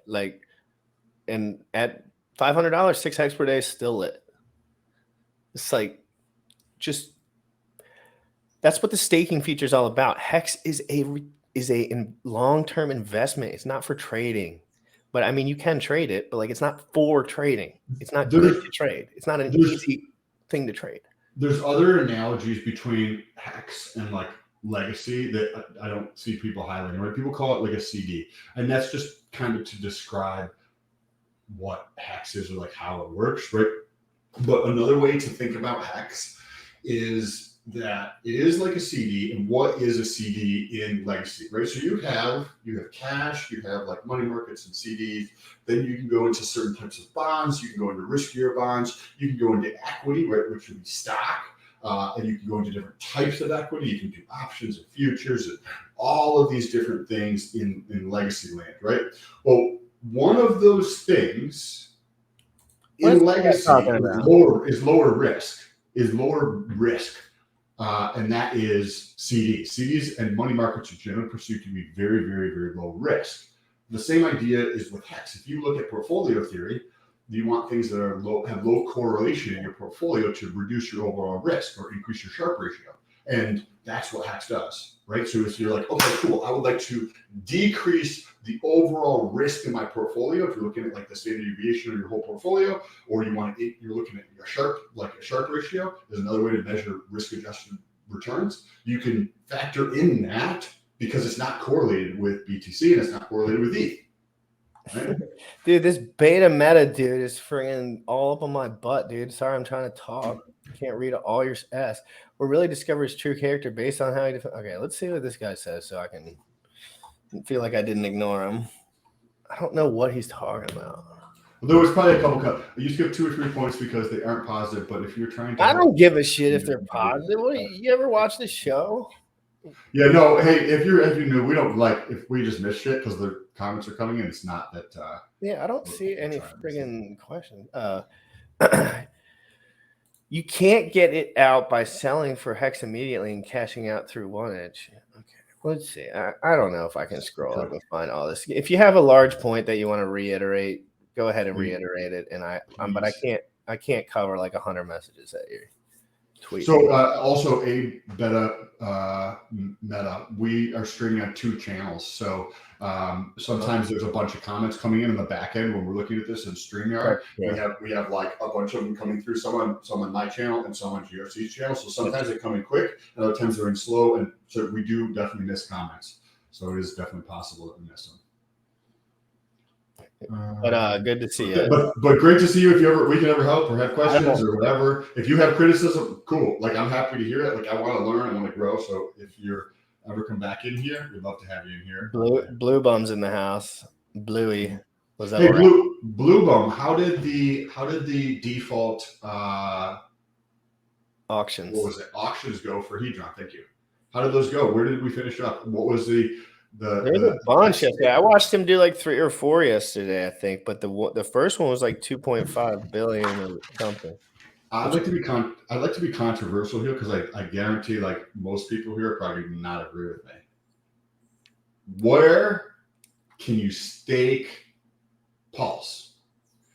And at $500, 6x per day is still lit. It's like just... That's what the staking feature is all about. Hex is a long-term investment. It's not for trading. But I mean, you can trade it, but like it's not for trading. It's not good to trade. It's not an easy thing to trade. There's other analogies between Hex and like Legacy that I don't see people highlighting. Right? People call it like a CD, and that's just kind of to describe what Hex is or like how it works, right? But another way to think about Hex is that it is like a CD. And what is a CD in Legacy, right? So you have cash, you have like money markets and CDs. Then you can go into certain types of bonds. You can go into riskier bonds. You can go into equity, right, which would be stock. And you can go into different types of equity. You can do options and futures and all of these different things in Legacy land, right? Well, one of those things in Legacy is lower risk. And that is CDs. CDs and money markets are generally perceived to be very, very, very low risk. The same idea is with Hex. If you look at portfolio theory, you want things that are have low correlation in your portfolio to reduce your overall risk or increase your Sharpe ratio. And that's what Hex does, right? So if you're like, okay, cool, I would like to decrease the overall risk in my portfolio. If you're looking at like the standard deviation of your whole portfolio, or you're looking at your Sharpe, like a Sharpe ratio, is another way to measure risk-adjusted returns. You can factor in that because it's not correlated with BTC and it's not correlated with ETH. Right? Dude, this beta meta dude is friggin' all up on my butt, dude. Sorry, I'm trying to talk. Can't read all your ass. We'll really discover his true character based on how he okay, let's see what this guy says so I can feel like I didn't ignore him. I don't know what he's talking about. Well, there was probably a couple. You skip 2 or 3 points because they aren't positive, but if you're trying to... I don't give a shit if they're positive. What, you ever watch the show? Yeah, no, hey, if you're new, we don't like if we just miss shit because the comments are coming in. It's not that yeah, I don't see any friggin' questions. You can't get it out by selling for Hex immediately and cashing out through 1inch. Okay, let's see. I don't know if I can scroll up and find all this. If you have a large point that you want to reiterate, go ahead and reiterate it. And but I can't cover like 100 messages that you tweet. So also a meta, we are streaming on 2 channels. So sometimes there's a bunch of comments coming in the back end when we're looking at this in StreamYard. Right. We have like a bunch of them coming through, some on my channel and some on GRC's channel. So sometimes they come in quick and other times they're in slow. And so we do definitely miss comments. So it is definitely possible that we miss them. But good to see you. But great to see you. If we can ever help or have questions or whatever. If you have criticism, cool. Like I'm happy to hear it. Like I want to learn, I want to grow. So if you're ever come back in here, we'd love to have you in here. Blue Bum's in the house. Bluey. Was that hey, Blue Bum, how did the default auctions? What was it? Auctions go for Hedron? Thank you. How did those go? Where did we finish up? What was there's a bunch yesterday. I watched him do like 3 or 4 yesterday, I think. But the first one was like 2.5 billion or something. I'd like to be controversial here because I guarantee like most people here probably not agree with me. Where can you stake Pulse?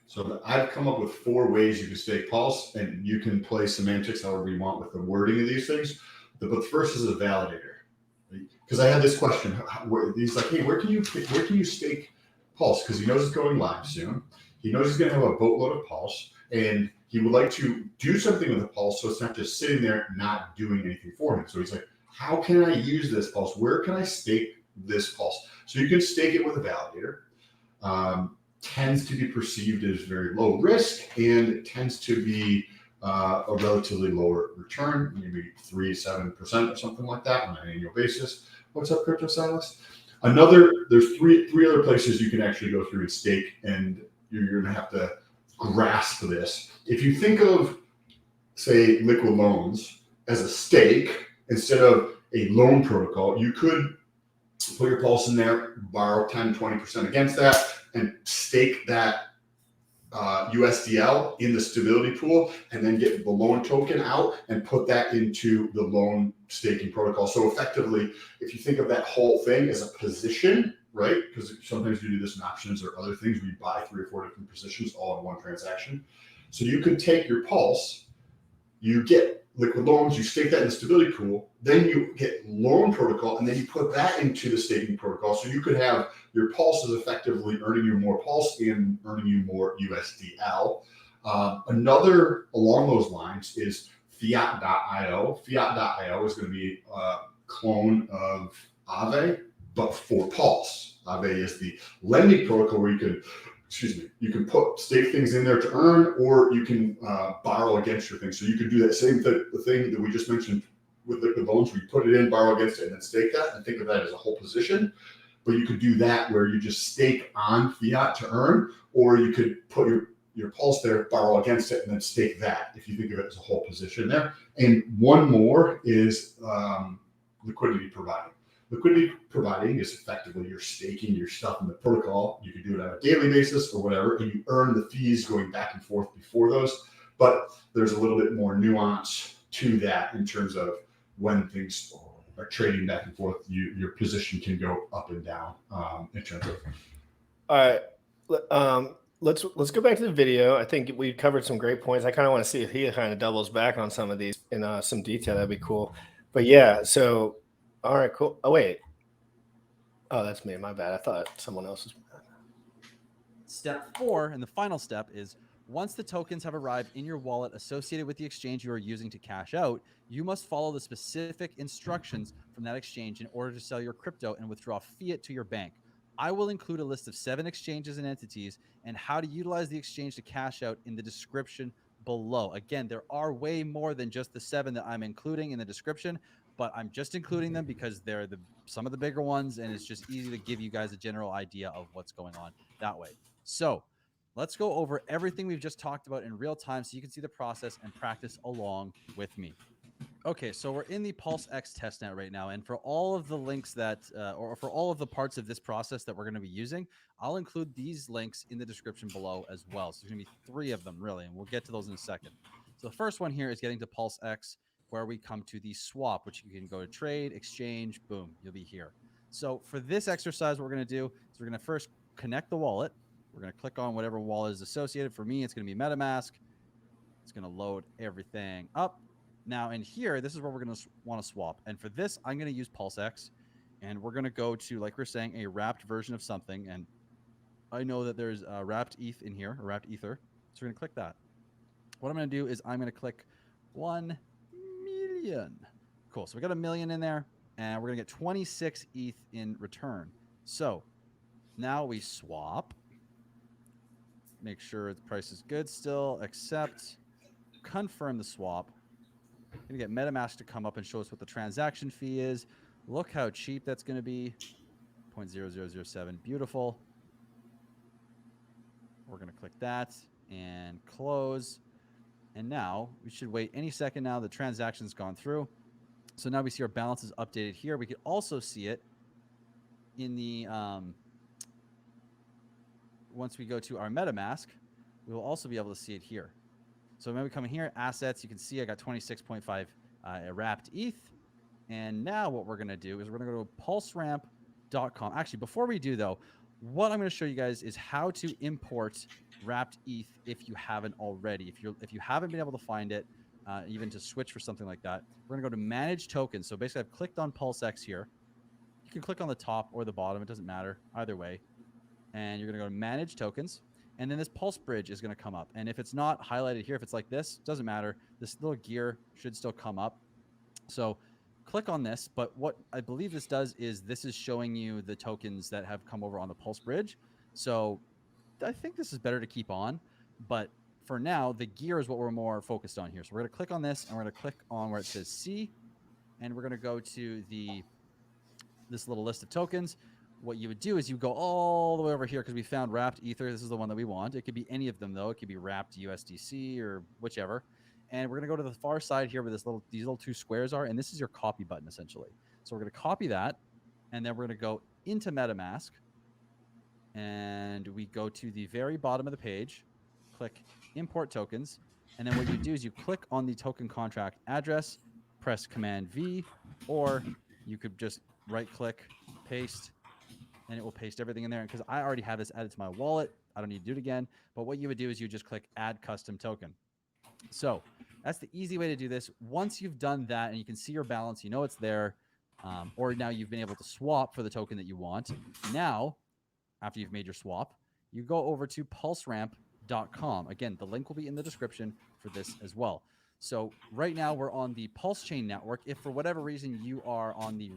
So I've come up with 4 ways you can stake Pulse, and you can play semantics however you want with the wording of these things. But the first is a validator. Because I had this question, he's like, hey, where can you stake Pulse? Because he knows it's going live soon. He knows he's going to have a boatload of Pulse, and he would like to do something with the pulse, so it's not just sitting there not doing anything for him. So he's like, how can I use this pulse? Where can I stake this pulse? So you can stake it with a validator. Tends to be perceived as very low risk and tends to be a relatively lower return, maybe 3 to 7% or something like that on an annual basis. What's up, Crypto Silas? There's three other places you can actually go through and stake, and you're going to have to grasp this. If you think of, say, liquid loans as a stake instead of a loan protocol, you could put your pulse in there, borrow 10, 20% against that, and stake that USDL in the stability pool, and then get the loan token out and put that into the loan staking protocol. So effectively, if you think of that whole thing as a position, right? Because sometimes you do this in options or other things where you buy 3 or 4 different positions all in one transaction. So you could take your pulse, you get liquid loans, you stake that in the stability pool, then you get loan protocol, and then you put that into the staking protocol. So you could have your pulse is effectively earning you more pulse and earning you more USDL. Another along those lines is fiat.io. Fiat.io is going to be a clone of Aave, but for pulse. Aave is the lending protocol where you can stake things in there to earn, or you can borrow against your thing. So you could do that same thing that we just mentioned with liquid loans, where you put it in, borrow against it, and then stake that, and think of that as a whole position. But you could do that where you just stake on fiat to earn, or you could put your pulse there, borrow against it, and then stake that, if you think of it as a whole position there. And one more is liquidity providing. Liquidity providing is effectively you're staking your stuff in the protocol. You can do it on a daily basis or whatever, and you earn the fees going back and forth before those. But there's a little bit more nuance to that in terms of when things are trading back and forth, your position can go up and down in terms of. All right. Let's go back to the video. I think we covered some great points. I kind of want to see if he kind of doubles back on some of these in some detail. That'd be cool. But yeah, so all right, cool. Oh wait. Oh, that's me. My bad. I thought someone else was. Step 4, and the final step, is once the tokens have arrived in your wallet associated with the exchange you are using to cash out, you must follow the specific instructions from that exchange in order to sell your crypto and withdraw fiat to your bank. I will include a list of 7 exchanges and entities and how to utilize the exchange to cash out in the description below. Again, there are way more than just the 7 that I'm including in the description, but I'm just including them because they're some of the bigger ones, and it's just easy to give you guys a general idea of what's going on that way. So let's go over everything we've just talked about in real time so you can see the process and practice along with me. Okay, so we're in the Pulse X testnet right now, and for all of the links that, or for all of the parts of this process that we're going to be using, I'll include these links in the description below as well. So there's going to be 3 of them, really, and we'll get to those in a second. So the first one here is getting to Pulse X, where we come to the swap, which you can go to trade, exchange, boom, you'll be here. So for this exercise, what we're going to do is we're going to first connect the wallet. We're going to click on whatever wallet is associated. For me, it's going to be MetaMask. It's going to load everything up. Now, in here, this is where we're going to want to swap. And for this, I'm going to use PulseX. And we're going to go to, like we're saying, a wrapped version of something. And I know that there's a wrapped ETH in here, a wrapped Ether. So we're going to click that. What I'm going to do is I'm going to click 1 million. Cool. So we got 1 million in there. And we're going to get 26 ETH in return. So now we swap. Make sure the price is good still. Accept. Confirm the swap. Going to get MetaMask to come up and show us what the transaction fee is. Look how cheap that's going to be. 0.0007. Beautiful. We're going to click that and close. And now we should wait any second now. The transaction's gone through. So now we see our balance is updated here. We could also see it in the once we go to our MetaMask, we will also be able to see it here. So when we come in here, assets, you can see I got 26.5 wrapped ETH. And now what we're going to do is we're going to go to pulseramp.com. Actually, before we do, though, what I'm going to show you guys is how to import wrapped ETH if you haven't already. If you haven't been able to find it, even to switch for something like that, we're going to go to Manage Tokens. So basically, I've clicked on PulseX here. You can click on the top or the bottom. It doesn't matter. Either way. And you're going to go to Manage Tokens. And then this pulse bridge is going to come up. And if it's not highlighted here, if it's like this, doesn't matter. This little gear should still come up. So click on this. But what I believe this does is this is showing you the tokens that have come over on the pulse bridge. So I think this is better to keep on. But for now, the gear is what we're more focused on here. So we're going to click on this, and we're going to click on where it says C. And we're going to go to this little list of tokens. What you would do is you go all the way over here because we found wrapped ether. This is the one that we want. It could be any of them though. It could be wrapped USDC or whichever. And we're going to go to the far side here where these little two squares are. And this is your copy button essentially. So we're going to copy that. And then we're going to go into MetaMask. And we go to the very bottom of the page, click import tokens. And then what you do is you click on the token contract address, press Command V, or you could just right click, paste, and it will paste everything in there. Because I already have this added to my wallet, I don't need to do it again. But what you would do is you just click add custom token. So that's the easy way to do this. Once you've done that and you can see your balance, you know it's there, or now you've been able to swap for the token that you want. Now, after you've made your swap, you go over to pulseramp.com. Again, the link will be in the description for this as well. So right now we're on the Pulse Chain network. If for whatever reason you are on the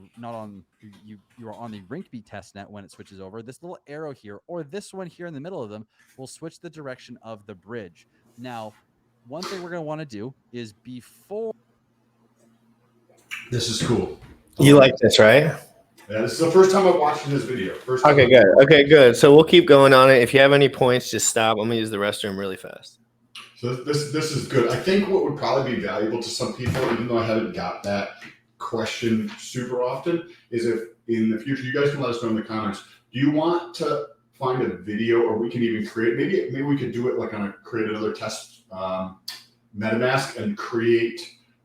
you are on the Rinkeby testnet when it switches over, this little arrow here or this one here in the middle of them will switch the direction of the bridge. Now, one thing we're going to want to do is before. This is cool. You like this, right? Yeah, this is the first time I'm watching this video. Okay, good. Okay, good. So we'll keep going on it. If you have any points, just stop. I'm gonna use the restroom really fast. So this is good. I think what would probably be valuable to some people, even though I haven't got that question super often, is if in the future you guys can let us know in the comments. Do you want to find a video, or we can even create? Maybe we could do it like create another test MetaMask and create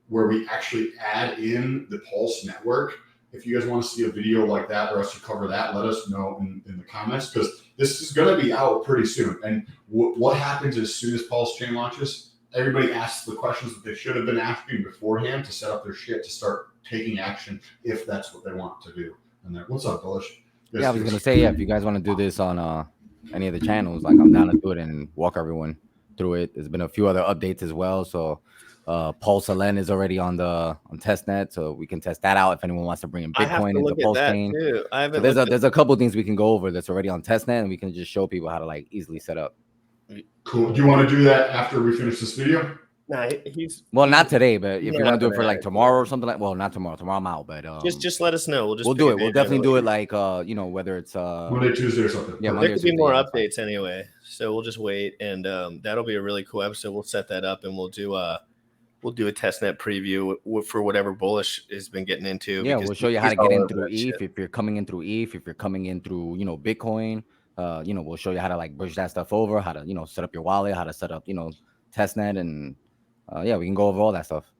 where we actually add in the Pulse network. If you guys want to see a video like that or us to cover that, let us know in the comments, because this is going to be out pretty soon. And what happens as soon as Pulse Chain launches? Everybody asks the questions that they should have been asking beforehand to set up their shit to start taking action if that's what they want to do. And what's up, Bullish? Yeah, I was gonna say, if you guys want to do this on any of the channels, like I'm down to do it and walk everyone through it. There's been a few other updates as well, so. Pulse LN is already on testnet, so we can test that out if anyone wants to bring in Bitcoin into Pulse Chain. So there's a couple things we can go over that's already on testnet, and we can just show people how to like easily set up. Cool. Do you want to do that after we finish this video? Nah, well, not today, but if you're gonna do it for like tomorrow or something not tomorrow. Tomorrow I'm out, but just let us know. We'll do it. We'll definitely do it like whether it's Monday, Tuesday, or something. Yeah, there could be more updates anyway, so we'll just wait, and that'll be a really cool episode. We'll set that up, and we'll do a testnet preview for whatever Bullish has been getting into. Yeah, we'll show you how to get in through ETH. If you're coming in through ETH, if you're coming in through, Bitcoin, we'll show you how to like bridge that stuff over, how to, set up your wallet, how to set up, testnet, and we can go over all that stuff.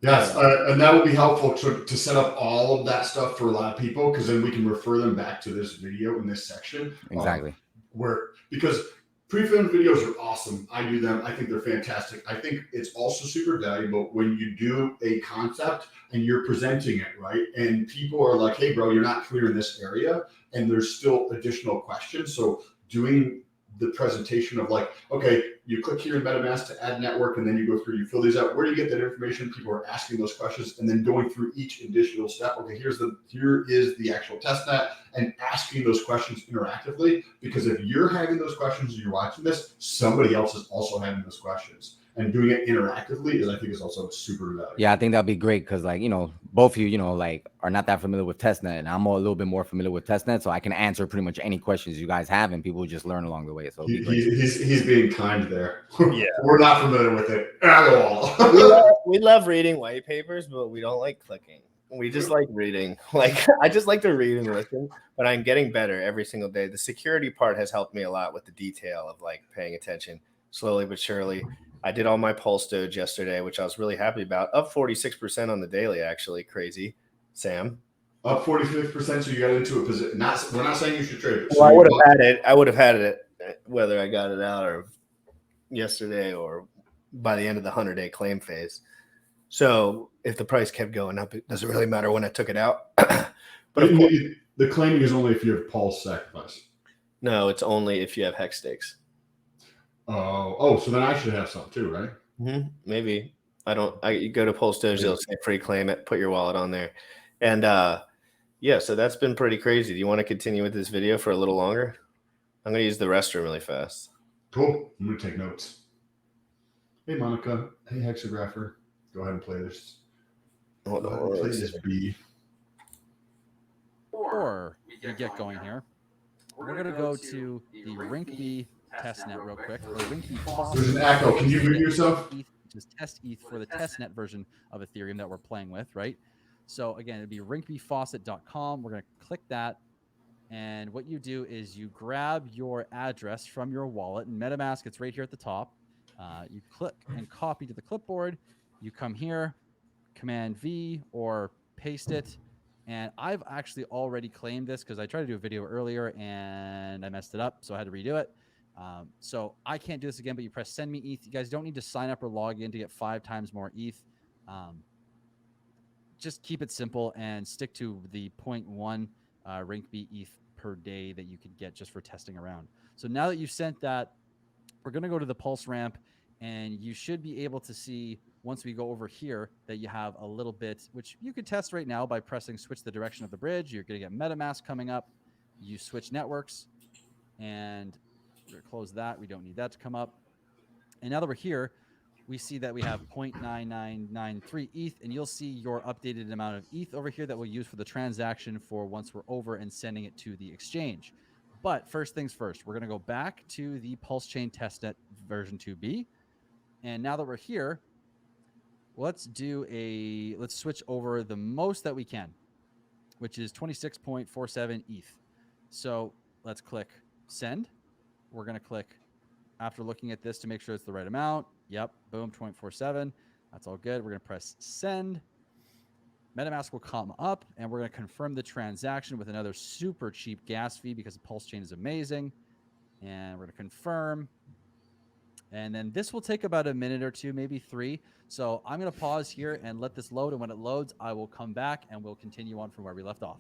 Yes, and that would be helpful to set up all of that stuff for a lot of people, because then we can refer them back to this video in this section. Exactly. Because pre-filmed videos are awesome. I do them. I think they're fantastic. I think it's also super valuable when you do a concept and you're presenting it, right? And people are like, hey, bro, you're not clear in this area. And there's still additional questions. So doing the presentation of like, okay, you click here in MetaMask to add network, and then you go through, you fill these out. Where do you get that information? People are asking those questions, and then going through each additional step. Okay, here is the actual testnet, and asking those questions interactively. Because if you're having those questions and you're watching this, somebody else is also having those questions. And doing it interactively is also super valuable. Yeah, I think that'd be great because, like, both of you, are not that familiar with testnet, and I'm a little bit more familiar with testnet, so I can answer pretty much any questions you guys have, and people just learn along the way. So he's being kind there. Yeah, we're not familiar with it at all. we love reading white papers, but we don't like clicking. We just like reading. Like, I just like to read and listen, but I'm getting better every single day. The security part has helped me a lot with the detail of like paying attention slowly but surely. I did all my Pulse Doge yesterday, which I was really happy about. Up 46% on the daily, actually. Crazy. Sam? Up 46%, so you got into a position. We're not saying you should trade it. Well, I would have had it whether I got it out or yesterday or by the end of the 100-day claim phase. So if the price kept going up, it doesn't really matter when I took it out. But the claiming is only if you have Pulse sacrifice. No, it's only if you have hex stakes. So then I should have some too, right? Maybe. You go to Pulse Doge, they'll say free claim it, put your wallet on there. And yeah, so that's been pretty crazy. Do you want to continue with this video for a little longer? I'm going to use the restroom really fast. Cool. I'm going to take notes. Hey, Monica. Hey, Hexagrapher. Go ahead and play this. Hold Go ahead on. and play this B. Before we get going here, we're going to go to the Rinkeby testnet real quick. Or Rinkeby There's an echo. Can you mute yourself? Just test ETH for the testnet version of Ethereum that we're playing with, right? So again, it'd be rinkbyfaucet.com. We're going to click that. And what you do is you grab your address from your wallet, and MetaMask, it's right here at the top. You click and copy to the clipboard. You come here, Command V, or paste it. And I've actually already claimed this because I tried to do a video earlier and I messed it up, so I had to redo it. So I can't do this again, but you press send me ETH. You guys don't need to sign up or log in to get 5 times more ETH. Just keep it simple and stick to the 0.1 Rinkeby ETH per day that you could get just for testing around. So now that you've sent that, we're going to go to the Pulse ramp, and you should be able to see once we go over here that you have a little bit, which you could test right now by pressing switch the direction of the bridge. You're going to get MetaMask coming up. You switch networks, and we're going to close that. We don't need that to come up. And now that we're here, we see that we have 0.9993 ETH, and you'll see your updated amount of ETH over here that we'll use for the transaction for once we're over and sending it to the exchange. But first things first, we're going to go back to the Pulse Chain Testnet version 2B. And now that we're here, let's switch over the most that we can, which is 26.47 ETH. So let's click send. We're going to click after looking at this to make sure it's the right amount. Yep, boom, 0.47. That's all good. We're going to press send. MetaMask will come up, and we're going to confirm the transaction with another super cheap gas fee because the Pulse Chain is amazing. And we're going to confirm. And then this will take about a minute or two, maybe 3. So I'm going to pause here and let this load. And when it loads, I will come back and we'll continue on from where we left off.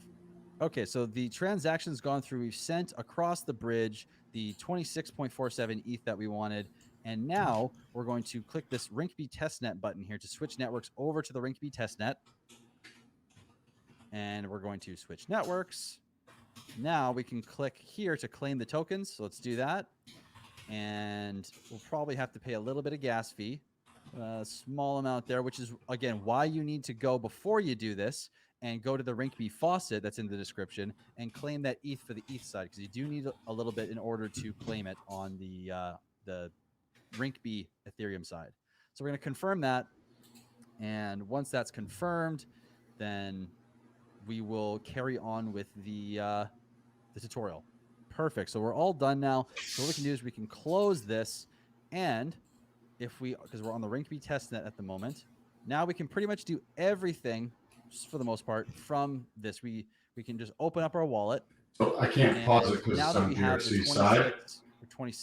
Okay, so the transaction's gone through. We've sent across the bridge the 26.47 ETH that we wanted. And now we're going to click this Rinkeby testnet button here to switch networks over to the Rinkeby testnet. And we're going to switch networks. Now we can click here to claim the tokens. So let's do that. And we'll probably have to pay a little bit of gas fee, a small amount there, which is, again, why you need to go before you do this and go to the Rinkeby faucet that's in the description and claim that ETH for the ETH side, because you do need a little bit in order to claim it on the Rinkeby Ethereum side. So we're going to confirm that. And once that's confirmed, then we will carry on with the tutorial. Perfect. So we're all done now. So what we can do is we can close this, and because we're on the Rinkeby testnet at the moment, now we can pretty much do everything for the most part from this. We can just open up our wallet. So I can't pause it because it's on GRC side.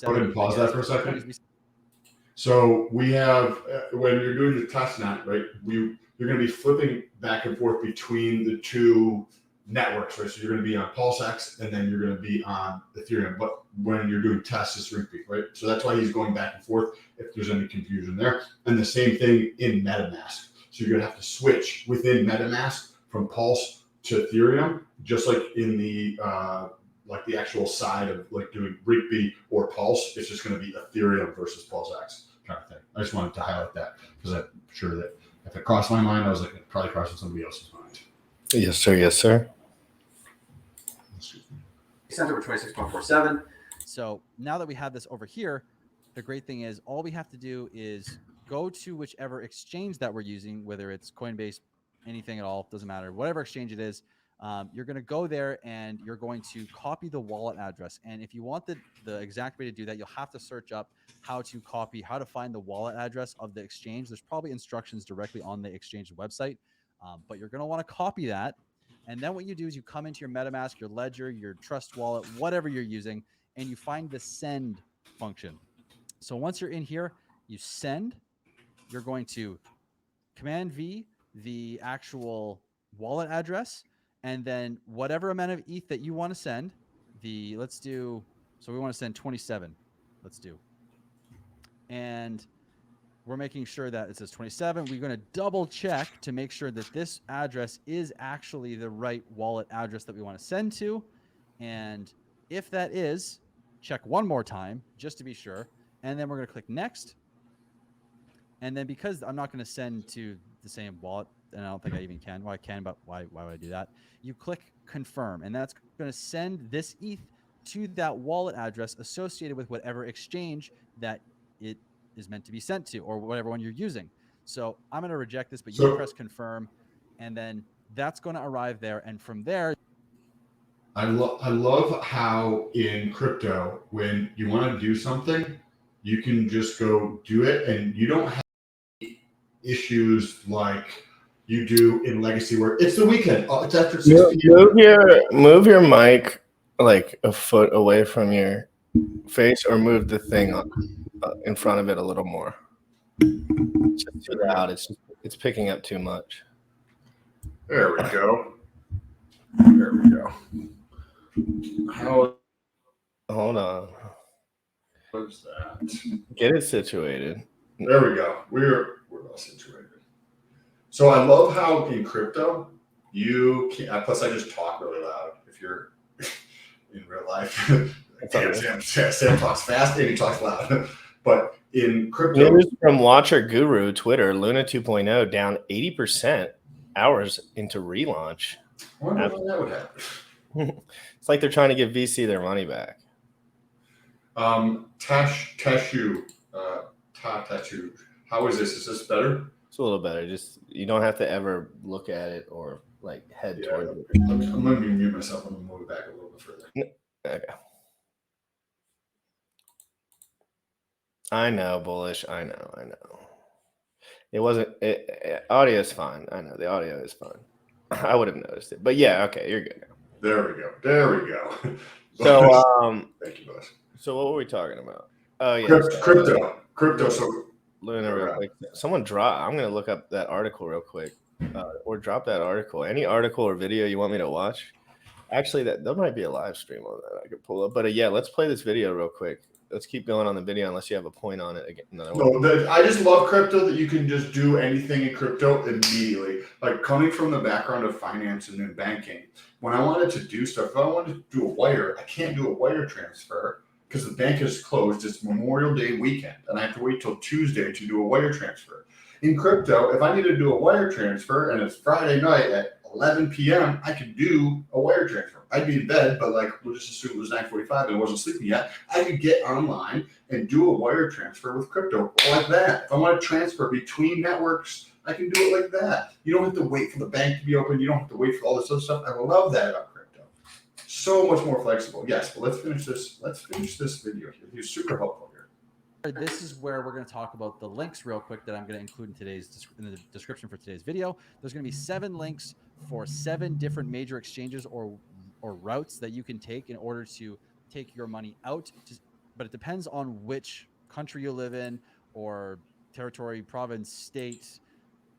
Go ahead and pause that for a second. So we have, when you're doing the testnet, right, you're going to be flipping back and forth between the two networks, right? So you're going to be on PulseX and then you're going to be on Ethereum. But when you're doing tests, it's Rinkeby, right? So that's why he's going back and forth if there's any confusion there. And the same thing in MetaMask. So you're going to have to switch within MetaMask from Pulse to Ethereum, just like in the the actual side of like doing Rinkeby or Pulse. It's just going to be Ethereum versus PulseX kind of thing. I just wanted to highlight that because I'm sure that if it crossed my mind, I was like, it probably crossed somebody else's mind. Yes, sir. Yes, sir. Sent over 26.47. So now that we have this over here, the great thing is all we have to do is go to whichever exchange that we're using, whether it's Coinbase, anything at all, doesn't matter, whatever exchange it is. You're going to go there and you're going to copy the wallet address. And if you want the exact way to do that, you'll have to search up how to find the wallet address of the exchange. There's probably instructions directly on the exchange website, but you're going to want to copy that. And then what you do is you come into your MetaMask, your Ledger, your Trust Wallet, whatever you're using, and you find the send function. So once you're in here, you send. You're going to Command V, the actual wallet address, and then whatever amount of ETH that you want to send. So we want to send 27. Let's do. and we're making sure that it says 27. We're going to double check to make sure that this address is actually the right wallet address that we want to send to. And if that is, check one more time just to be sure. And then we're going to click next. And then because I'm not going to send to the same wallet, and I don't think I even can. Well, I can, but why would I do that? You click confirm, and that's going to send this ETH to that wallet address associated with whatever exchange that it is meant to be sent to, or whatever one you're using. So I'm going to reject this, but you press confirm, and then that's going to arrive there. And from there, I love how in crypto, when you want to do something, you can just go do it, and you don't have issues like you do in Legacy, where it's the weekend. Oh, it's after 6 p.m. Move your mic like a foot away from your face, or move the thing in front of it a little more. It's just too loud. It's picking up too much. There we go. There we go. How Hold on. was that? Get it situated. There we go. We're all situated. So I love how in crypto you can. Plus, I just talk really loud. If you're in real life, Sam talks fast and he talks loud. But in crypto, News from Watcher Guru Twitter: Luna 2.0 down 80% hours into relaunch. I wonder why that would happen. It's like they're trying to give VC their money back. Tashu, how is this? Is this better? It's a little better. Just you don't have to ever look at it or like head towards it. I'm going to mute myself. I'm going to move it back a little bit further. Okay. I know, bullish. I know. It wasn't. Audio is fine. I know the audio is fine. I would have noticed it, but yeah, okay, you're good now. There we go. So, thank you, boss. So what were we talking about? Oh yeah, crypto. So Luna, real quick. Someone drop. I'm gonna look up that article real quick, or drop that article. Any article or video you want me to watch? Actually, there might be a live stream on that I could pull up. But yeah, let's play this video real quick. Let's keep going on the video unless you have a point on it again. I just love crypto, that you can just do anything in crypto immediately. Like coming from the background of finance and then banking, when I wanted to do stuff, if I wanted to do a wire, I can't do a wire transfer because the bank is closed. It's Memorial Day weekend, and I have to wait till Tuesday to do a wire transfer. In crypto, if I need to do a wire transfer and it's Friday night at 11 p.m., I could do a wire transfer. I'd be in bed, but like we'll just assume it was 9:45 and I wasn't sleeping yet. I could get online and do a wire transfer with crypto like that. If I want to transfer between networks, I can do it like that. You don't have to wait for the bank to be open. You don't have to wait for all this other stuff. I love that about crypto. So much more flexible. Yes, but let's finish this. Let's finish this video here. It's super helpful here. This is where we're going to talk about the links real quick that I'm going to include in the description for today's video. There's going to be 7 links for 7 different major exchanges or routes that you can take in order to take your money out. But it depends on which country you live in, or territory, province, state.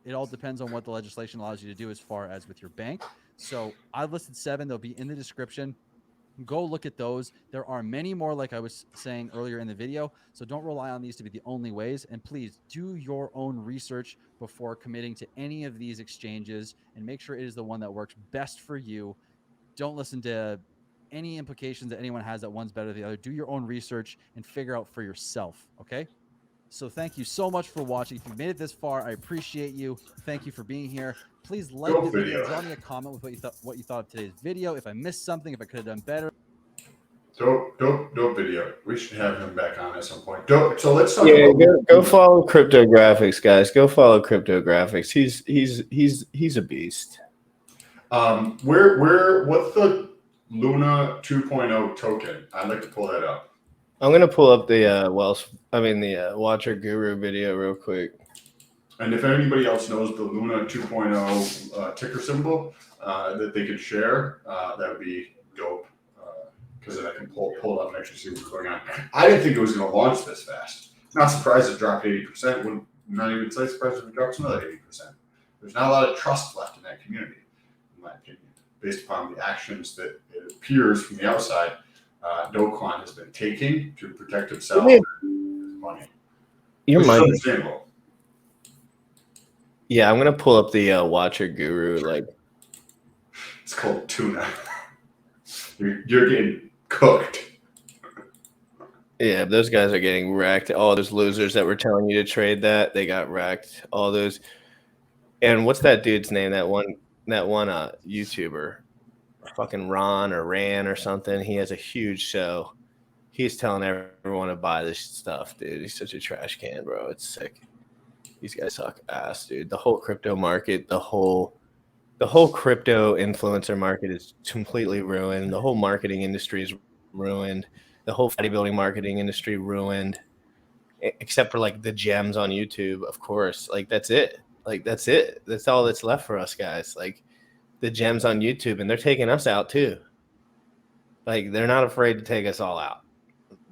It all depends on what the legislation allows you to do as far as with your bank. So I've listed 7. They'll be in the description. Go look at those. There are many more, like I was saying earlier in the video. So don't rely on these to be the only ways. And please do your own research before committing to any of these exchanges, and make sure it is the one that works best for you. Don't listen to any implications that anyone has that one's better than the other. Do your own research and figure out for yourself. Okay. So thank you so much for watching. If you've made it this far, I appreciate you. Thank you for being here. Please like the video. Draw me a comment with what you thought of today's video. If I missed something, if I could have done better. Dope video. We should have him back on at some point. So let's talk go follow Cryptographics, guys. Go follow Cryptographics. He's a beast. What's the Luna 2.0 token? I'd like to pull that up. I'm gonna pull up the Watcher Guru video real quick. And if anybody else knows the Luna 2.0 ticker symbol that they could share, that would be dope. Because then I can pull it up and actually see what's going on. I didn't think it was going to launch this fast. Not surprised it dropped 80%. Would not even say surprised if it drops another 80%. There's not a lot of trust left in that community, in my opinion, based upon the actions that it appears from the outside Do Kwon has been taking to protect himself and his money. Your Which is mic. understandable. Yeah, I'm gonna pull up the Watcher Guru. Like, It's called tuna. You're getting cooked. yeah, those guys are getting wrecked. All those losers that were telling you to trade that, they got wrecked. All those. And what's that dude's name? That one YouTuber, fucking Ron or Ran or something. He has a huge show. He's telling everyone to buy this stuff, dude. He's such a trash can, bro. It's sick. These guys suck ass, dude. The whole crypto market, the whole crypto influencer market is completely ruined. The whole marketing industry is ruined. The whole bodybuilding marketing industry ruined, except for like the gems on YouTube, of course. Like that's it. Like that's it. That's all that's left for us guys. Like the gems on YouTube, and they're taking us out too. Like they're not afraid to take us all out.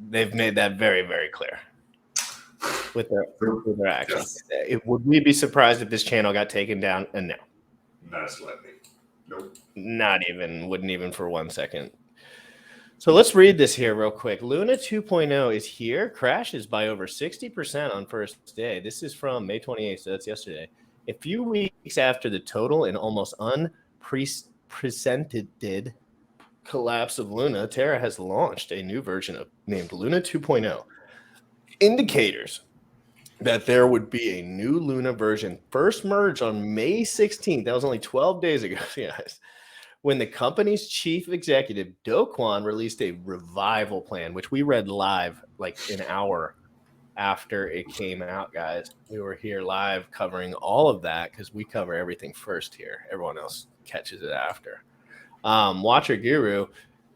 They've made that very, very clear with their actions. Yes. Would we be surprised if this channel got taken down? No. Not slightly. Nope. Wouldn't even for 1 second. So let's read this here real quick. Luna 2.0 is here. Crashes by over 60% on first day. This is from May 28th, so that's yesterday. A few weeks after the total and almost unprecedented collapse of Luna, Terra has launched a new version named Luna 2.0. Indicators that there would be a new Luna version first merged on May 16th. That was only 12 days ago, guys. When the company's chief executive, Do Kwon, released a revival plan, which we read live like an hour after it came out, guys. We were here live covering all of that because we cover everything first here. Everyone else catches it after. Watcher Guru,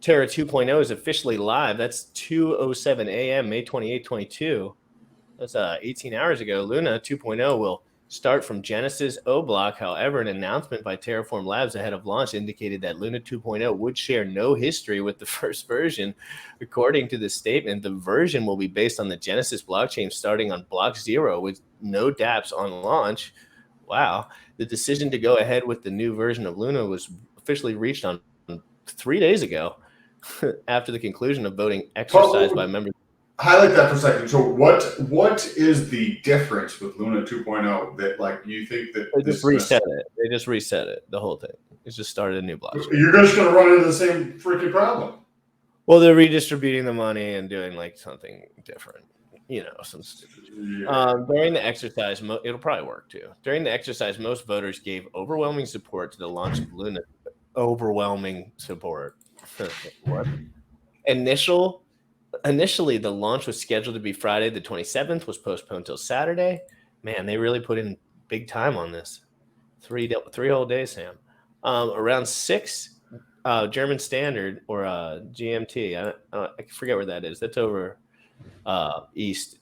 Terra 2.0 is officially live. That's 2:07 a.m., May 28, 22. That's 18 hours ago. Luna 2.0 will start from Genesis O Block. However, an announcement by Terraform Labs ahead of launch indicated that Luna 2.0 would share no history with the first version. According to the statement, the version will be based on the Genesis blockchain starting on block 0 with no dApps on launch. Wow. The decision to go ahead with the new version of Luna was officially reached on 3 days ago after the conclusion of voting exercised by members. Highlight that for a second. So what is the difference with Luna 2.0 that like you think that They just reset it. They just reset it, the whole thing. It's just started a new blockchain. You're just going to run into the same freaking problem. Well, they're redistributing the money and doing like something different, you know, some stupid. Yeah. During the exercise, it'll probably work too. During the exercise, most voters gave overwhelming support to the launch of Luna. Overwhelming support. What? Initially, the launch was scheduled to be Friday the 27th, was postponed till Saturday. Man, they really put in big time on this. Three whole days, Sam. Around 6 German Standard or GMT. I forget where that is. That's over east,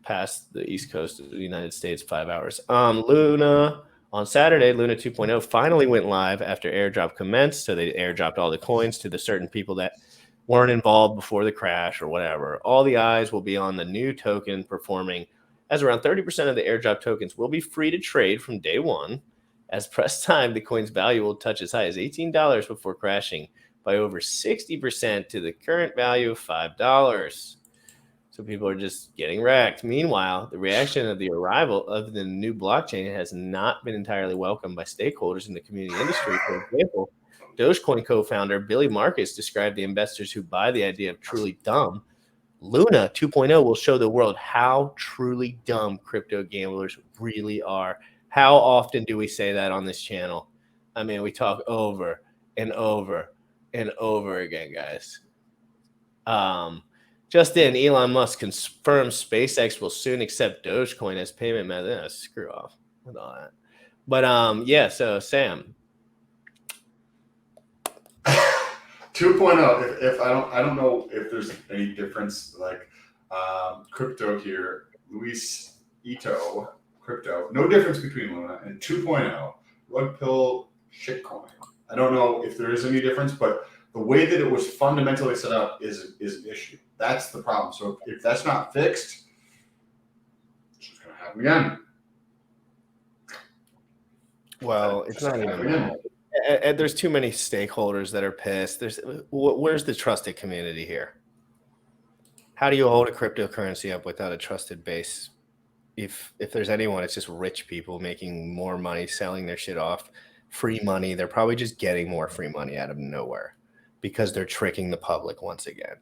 past the east coast of the United States, 5 hours. Luna on Saturday, Luna 2.0 finally went live after airdrop commenced. So they airdropped all the coins to the certain people that weren't involved before the crash or whatever. All the eyes will be on the new token performing, as around 30% of the airdrop tokens will be free to trade from day one. As press time, the coin's value will touch as high as $18 before crashing by over 60% to the current value of $5. So people are just getting wrecked. Meanwhile, the reaction of the arrival of the new blockchain has not been entirely welcomed by stakeholders in the community industry. For example, Dogecoin co-founder Billy Marcus described the investors who buy the idea of truly dumb. Luna 2.0 will show the world how truly dumb crypto gamblers really are. How often do we say that on this channel? I mean, we talk over and over and over again, guys. Just in, Elon Musk confirms SpaceX will soon accept Dogecoin as payment method. Screw off with all that. But yeah, so Sam. 2.0. If I don't know if there's any difference. Like crypto here, Luis Ito crypto. No difference between Luna and 2.0. Rug pill shitcoin. I don't know if there is any difference, but the way that it was fundamentally set up is an issue. That's the problem. So if that's not fixed, it's just going to happen again. Well, it's not even that. And there's too many stakeholders that are pissed. Where's the trusted community here? How do you hold a cryptocurrency up without a trusted base? if there's anyone, it's just rich people making more money selling their shit off. Free money. They're probably just getting more free money out of nowhere because they're tricking the public once again.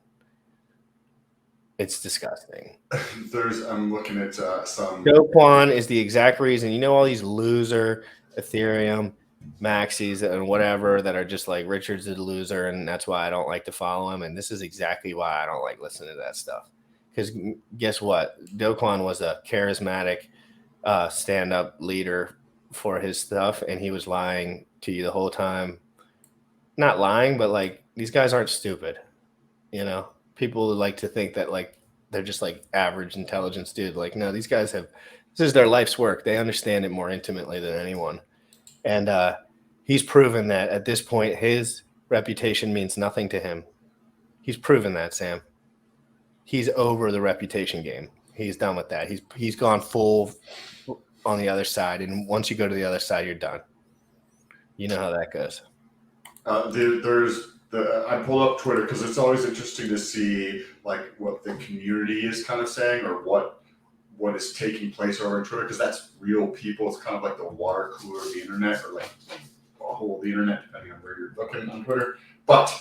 It's disgusting. I'm looking at some. Do Kwon is the exact reason. You know, all these loser Ethereum maxis and whatever that are just like Richard's a loser, and that's why I don't like to follow him. And this is exactly why I don't like listening to that stuff. Because guess what? Do Kwon was a charismatic stand-up leader for his stuff, and he was lying to you the whole time. Not lying, but like these guys aren't stupid. You know, people like to think that like they're just like average intelligence dude. Like, no, these guys have this is their life's work. They understand it more intimately than anyone. And he's proven that at this point, his reputation means nothing to him. He's proven that, Sam. He's over the reputation game. He's done with that. He's gone full on the other side. And once you go to the other side, you're done. You know how that goes. I pull up Twitter because it's always interesting to see like what the community is kind of saying or what is taking place over on Twitter because that's real people. It's kind of like the water cooler of the internet or like the whole of the internet, depending on where you're looking on Twitter. But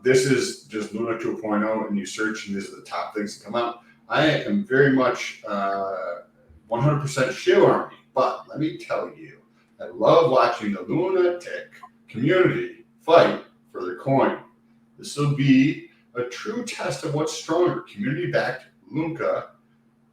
this is just Luna 2.0, and you search, and these are the top things that come out. I am very much 100% shill army, but let me tell you, I love watching the lunatic community fight for their coin. This will be a true test of what's stronger, community-backed Lunka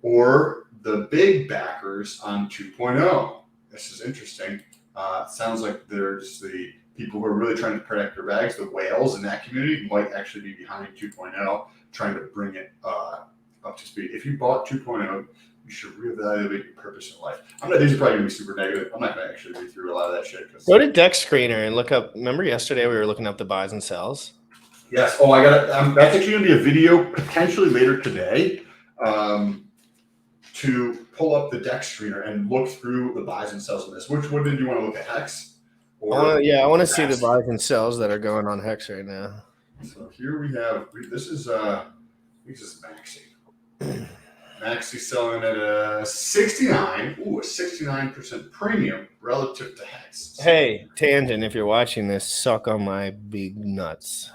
or the big backers on 2.0. This is interesting. It sounds like there's the people who are really trying to protect their bags, the whales in that community might actually be behind 2.0, trying to bring it up to speed. If you bought 2.0, you should reevaluate your purpose in life. These are probably going to be super negative. I'm not going to actually read through a lot of that shit. Go to Deck Screener and look up. Remember yesterday we were looking up the buys and sells? Yes. Oh, I got it. That's actually going to be a video potentially later today to pull up the Deck Screener and look through the buys and sells of this. Which one did you want to look at, Hex? I want to see the buys and sells that are going on Hex right now. So here we have. This is Maxi. Maxi selling at a 69. Ooh, a 69% premium relative to Hex. Hey, Tangent, if you're watching this, suck on my big nuts.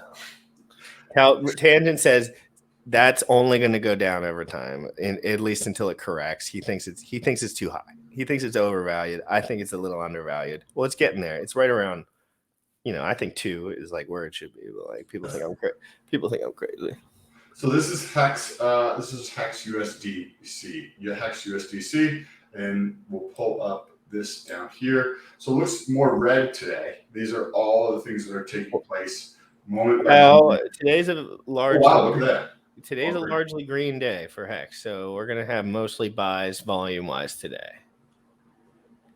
Tangent says that's only going to go down over time, at least until it corrects. He thinks it's too high. He thinks it's overvalued. I think it's a little undervalued. Well, it's getting there. It's right around. I think 2 is like where it should be. But like people think I'm crazy. So this is Hex. This is Hex USDC. Hex USDC, and we'll pull up this down here. So it looks more red today. These are all the things that are taking place moment by moment. Today's a large. Oh, wow, look at that. Today's a largely green day for Hex, so we're gonna have mostly buys volume-wise today.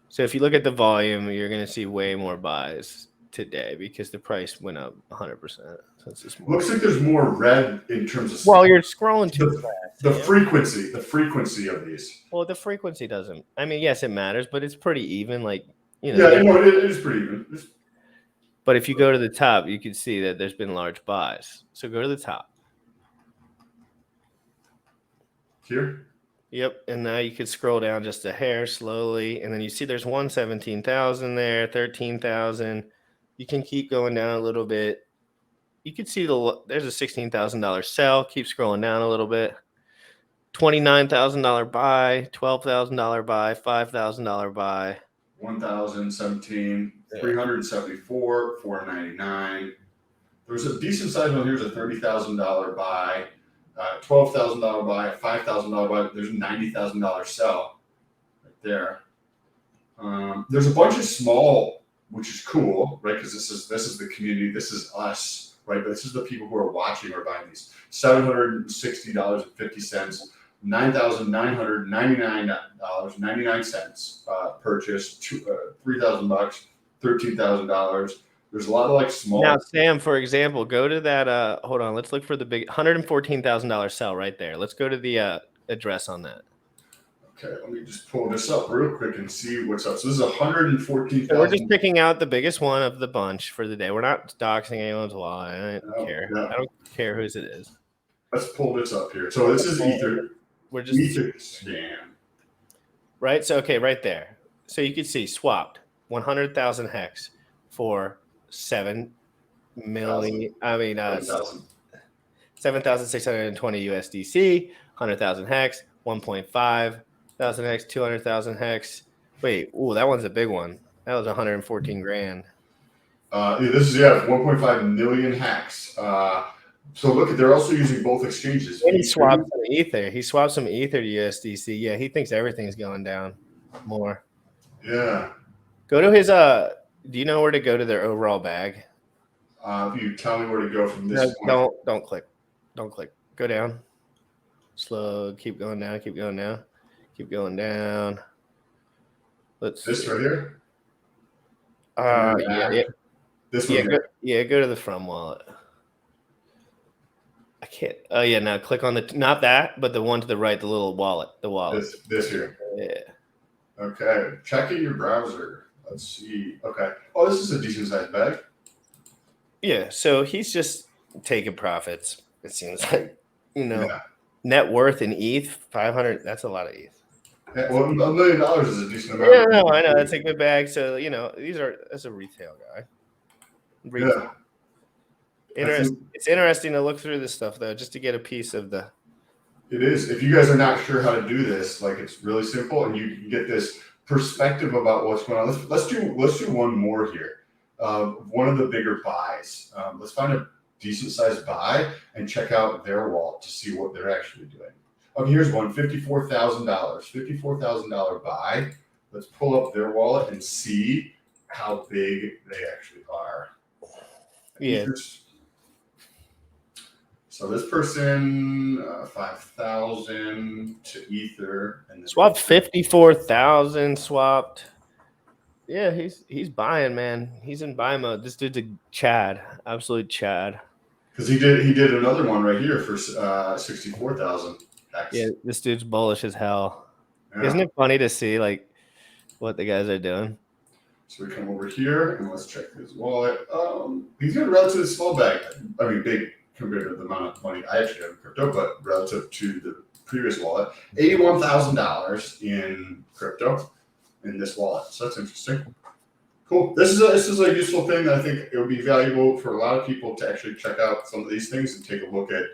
So if you look at the volume, you're gonna see way more buys today because the price went up 100%. So it's just more. Looks like there's more red in terms of. Well, you're scrolling too fast. The frequency of these. Well, the frequency doesn't. I mean, yes, it matters, but it's pretty even. Like Yeah, it is pretty even. But if you go to the top, you can see that there's been large buys. So go to the top. Here. Yep, and now you could scroll down just a hair slowly, and then you see there's 117,000 there, 13,000. You can keep going down a little bit. You can see there's a $16,000 sell. Keep scrolling down a little bit. $29,000 buy, $12,000 buy, $5,000 buy. 1,017, 374, 499. There's a decent size one. Here's a $30,000 buy. $12,000 buy, $5,000 buy. There's a $90,000 sell right there. There's a bunch of small, which is cool, right? Because this is the community. This is us, right? But this is the people who are watching or buying these. $760.50, $9,999.99 purchase. $3,000, $13,000. There's a lot of like small. Now, Sam, for example, go to that. Hold on. Let's look for the big $114,000 sell right there. Let's go to the address on that. Okay, let me just pull this up real quick and see what's up. So this is 114,000. So we're just picking out the biggest one of the bunch for the day. We're not doxing anyone's wallet. I don't care. No. I don't care whose it is. Let's pull this up here. So this is Ether. We're just Ether scan. right? So okay, right there. So you can see swapped 100,000 hex for 7 million. I mean, 7,000. 7,620 USDC, 100,000 hex, 1.5 thousand hex, 200,000 hex. Wait, ooh, that one's a big one. That was 114 grand. This is 1.5 million hacks. So look, they're also using both exchanges. And he swapped some ether. He swapped some ether to USDC. Yeah, he thinks everything's going down more. Yeah. Go to his do you know where to go to their overall bag? If you tell me where to go from this No, point. don't click. Don't click. Go down. Slow. Keep going down. Keep going down. Keep going down. Let's This see. right here? Yeah. This one Yeah, go to the from wallet. I can't. Oh yeah, now click on the not that, but the one to the right, the little wallet, the wallet. This here. Yeah. Okay. Checking your browser. Let's see. Okay. Oh, this is a decent sized bag. Yeah. So he's just taking profits. It seems like, Yeah. net worth in ETH 500. That's a lot of ETH. Yeah, well, $1 million is a decent amount. Yeah, no, I know that's a good bag. So that's a retail guy. Retail. Yeah. It's interesting to look through this stuff though, just to get a piece of the. It is. If you guys are not sure how to do this, like it's really simple, and you can get this perspective about what's going on. Let's do one more here. One of the bigger buys. Let's find a decent sized buy and check out their wallet to see what they're actually doing. Here's one, $54,000. $54,000 buy. Let's pull up their wallet and see how big they actually are. Yeah. So this person, 5,000 to Ether, and Swapped 54,000. Swapped. Yeah, he's buying, man. He's in buy mode. This dude's a Chad, absolute Chad. Because he did another one right here for 64,000. Yeah, this dude's bullish as hell. Yeah. Isn't it funny to see like what the guys are doing? So we come over here and let's check his wallet. He's got a relatively small bag. I mean, big compared to the amount of money I actually have in crypto, but relative to the previous wallet, $81,000 in crypto in this wallet. So that's interesting. Cool. This is a useful thing that I think it would be valuable for a lot of people to actually check out some of these things and take a look at,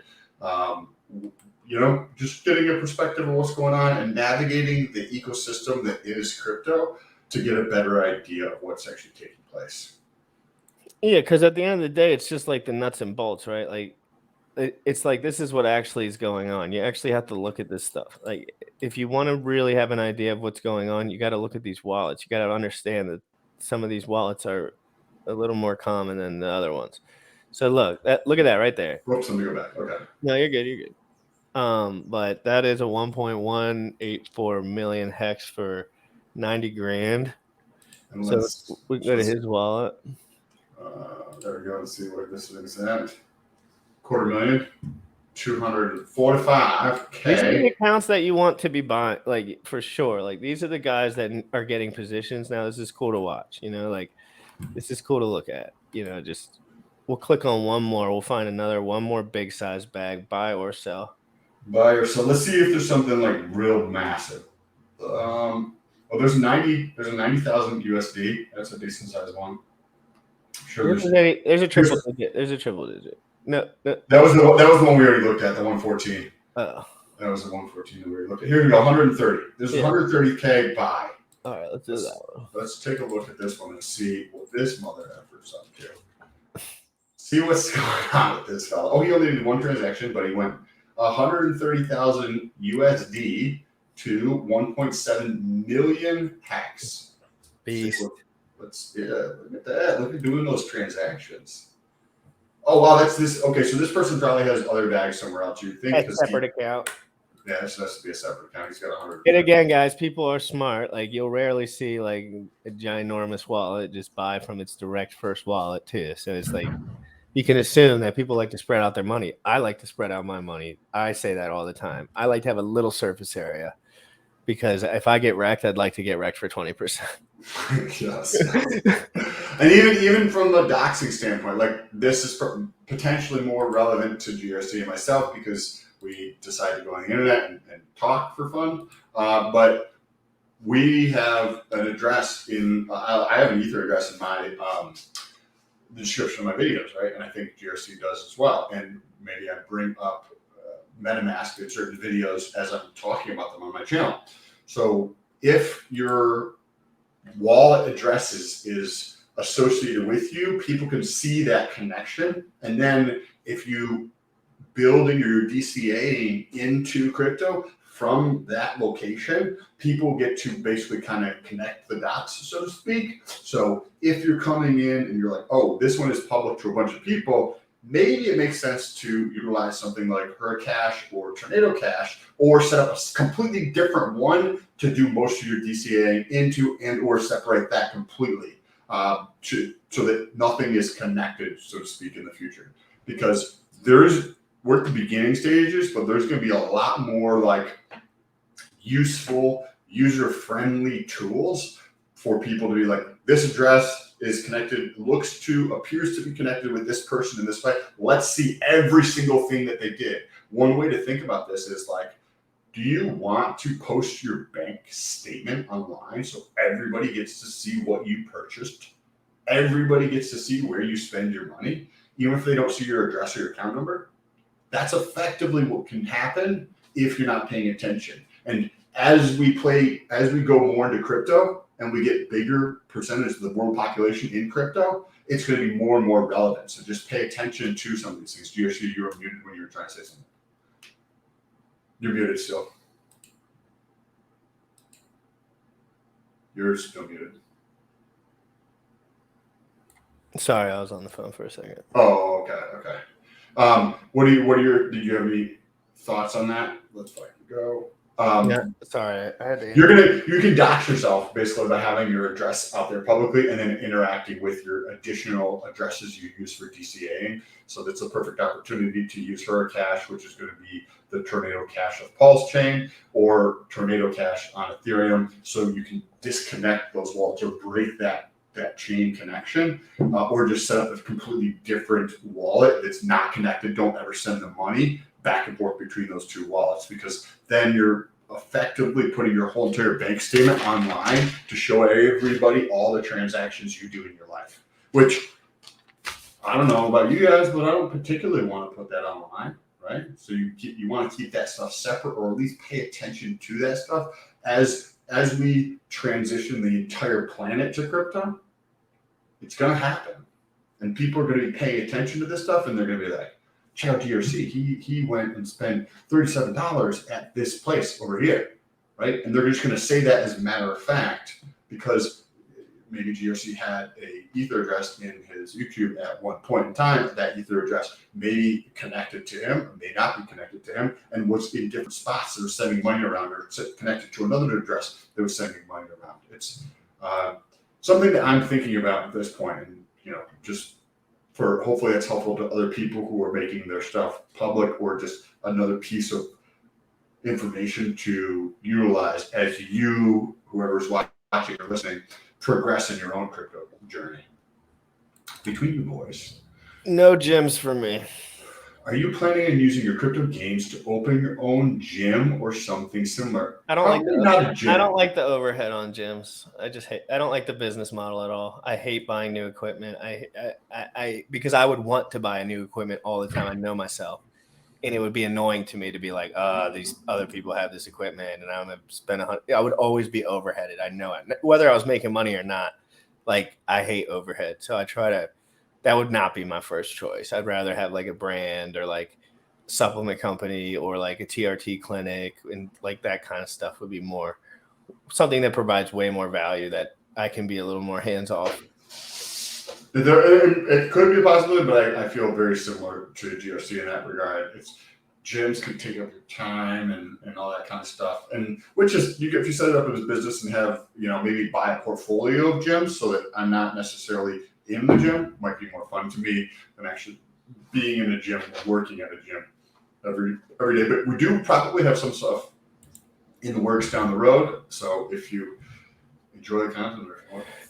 just getting a perspective of what's going on and navigating the ecosystem that is crypto to get a better idea of what's actually taking place. Yeah, because at the end of the day, it's just like the nuts and bolts, right? Like it's like this is what actually is going on. You actually have to look at this stuff. Like if you want to really have an idea of what's going on, you got to look at these wallets. You got to understand that some of these wallets are a little more common than the other ones. So look at that right there. Whoops, let me go back. Okay. No, you're good. You're good. But that is a 1.184 million hex for 90 grand. And so we go to his wallet. There we go. Let's see what this is at. $250,000, 245K. These are the accounts that you want to be buying, like for sure. Like these are the guys that are getting positions now. This is cool to watch. Like this is cool to look at. Just we'll click on one more. We'll find one more big size bag, buy or sell. Buy or sell. Let's see if there's something like real massive. There's 90,000 USD. That's a decent sized one. Sure. There's a triple digit. There's a triple digit. No. That was the one we already looked at. The 114. Oh. That was the 114 that we already looked at. Here we go. 130. There's 130K buy. All right, let's do that one. Let's take a look at this one and see what this mother effort's up to. See what's going on with this fella. Oh, he only did one transaction, but he went 130,000 USD to 1.7 million hex. Beast. Look at that. Look at doing those transactions. Oh wow, that's this. Okay, so this person probably has other bags somewhere else. You think? That's a separate account. Yeah, this has to be a separate account. He's got 100. And again, guys, people are smart. Like you'll rarely see like a ginormous wallet just buy from its direct first wallet too. So it's like you can assume that people like to spread out their money. I like to spread out my money. I say that all the time. I like to have a little surface area because if I get wrecked, I'd like to get wrecked for 20%. Yes. And even from the doxing standpoint, like this is potentially more relevant to GRC and myself because we decide to go on the internet and talk for fun. But we have an address in. I have an Ether address in my the description of my videos, right? And I think GRC does as well. And maybe I bring up MetaMask in certain videos as I'm talking about them on my channel. So if your wallet address is associated with you, people can see that connection. And then if you building your DCA into crypto from that location, people get to basically kind of connect the dots, so to speak. So if you're coming in and you're like, oh, this one is public to a bunch of people, maybe it makes sense to utilize something like Hurricash or Tornado Cash, or set up a completely different one to do most of your DCA into, and or separate that completely so that nothing is connected, so to speak, in the future. Because we're at the beginning stages, but there's going to be a lot more like useful, user-friendly tools for people to be like, this address is connected, appears to be connected with this person in this way. Let's see every single thing that they did. One way to think about this is like, do you want to post your bank statement online so everybody gets to see what you purchased? Everybody gets to see where you spend your money, even if they don't see your address or your account number? That's effectively what can happen if you're not paying attention. And as we go more into crypto and we get bigger percentage of the world population in crypto, it's going to be more and more relevant. So just pay attention to some of these things. GRC, you were muted when you were trying to say something. You're muted still. You're still muted. Sorry, I was on the phone for a second. Oh, okay. Did you have any thoughts on that? Let's fucking go. Yeah, sorry, I had to. You can dox yourself basically by having your address out there publicly and then interacting with your additional addresses you use for DCAing. So that's a perfect opportunity to use Hurricash, which is going to be the Tornado Cash of Pulse chain, or Tornado Cash on Ethereum. So you can disconnect those wallets or break that chain connection, or just set up a completely different wallet that's not connected. Don't ever send the money back and forth between those two wallets, because then you're effectively putting your whole entire bank statement online to show everybody all the transactions you do in your life, which I don't know about you guys, but I don't particularly want to put that online, right? So you want to keep that stuff separate, or at least pay attention to that stuff as we transition the entire planet to crypto. It's going to happen, and people are going to be paying attention to this stuff, and they're going to be like, check out GRC. He went and spent $37 at this place over here, right? And they're just going to say that as a matter of fact, because maybe GRC had a Ether address in his YouTube at one point in time. That Ether address may be connected to him, may not be connected to him, and was in different spots that were sending money around, or connected to another address that was sending money around. It's something that I'm thinking about at this point, and just for hopefully that's helpful to other people who are making their stuff public, or just another piece of information to utilize as you, whoever's watching or listening, progress in your own crypto journey. Between you boys, No gyms for me. are you planning on using your crypto gains to open your own gym or something similar? I don't Probably not a gym. I don't like the overhead on gyms. I don't like the business model at all. I hate buying new equipment. I because I would want to buy a new equipment all the time. I know myself. And it would be annoying to me to be like, these other people have this equipment and I'm going to spend I would always be overheaded. I know it. Whether I was making money or not, like I hate overhead. So that would not be my first choice. I'd rather have like a brand or like supplement company or like a TRT clinic, and like that kind of stuff would be more something that provides way more value that I can be a little more hands off. It could be a possibility, but I feel very similar to GRC in that regard. Gyms can take up your time and all that kind of stuff. And which is, if you set it up as a business and have, maybe buy a portfolio of gyms so that I'm not necessarily in the gym, might be more fun to me than actually being in a gym or working at a gym every day. But we do probably have some stuff in the works down the road. So if you enjoy the content,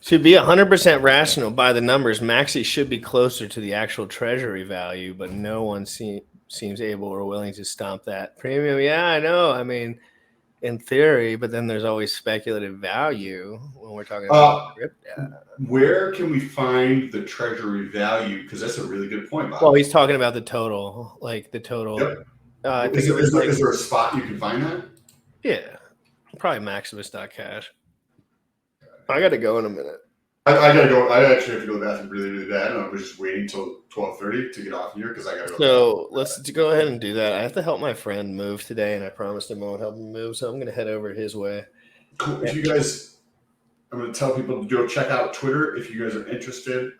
to be 100% rational by the numbers, Maxi should be closer to the actual treasury value, but no one seems able or willing to stomp that premium. Yeah, I know. I mean, in theory, but then there's always speculative value when we're talking about crypto. Where can we find the treasury value? Because that's a really good point, Bob. Well, he's talking about the total, like the total. Yep. I think Is there a spot you can find that? Yeah, probably Maximus.cash. I got to go in a minute. I gotta go. I actually have to go to the bathroom really, really bad, and I was just waiting till 12:30 to get off here because I gotta go. So let's go ahead and do that. I have to help my friend move today, and I promised him I would help him move, so I'm going to head over his way. Cool. If you guys, I'm going to tell people to go check out Twitter if you guys are interested.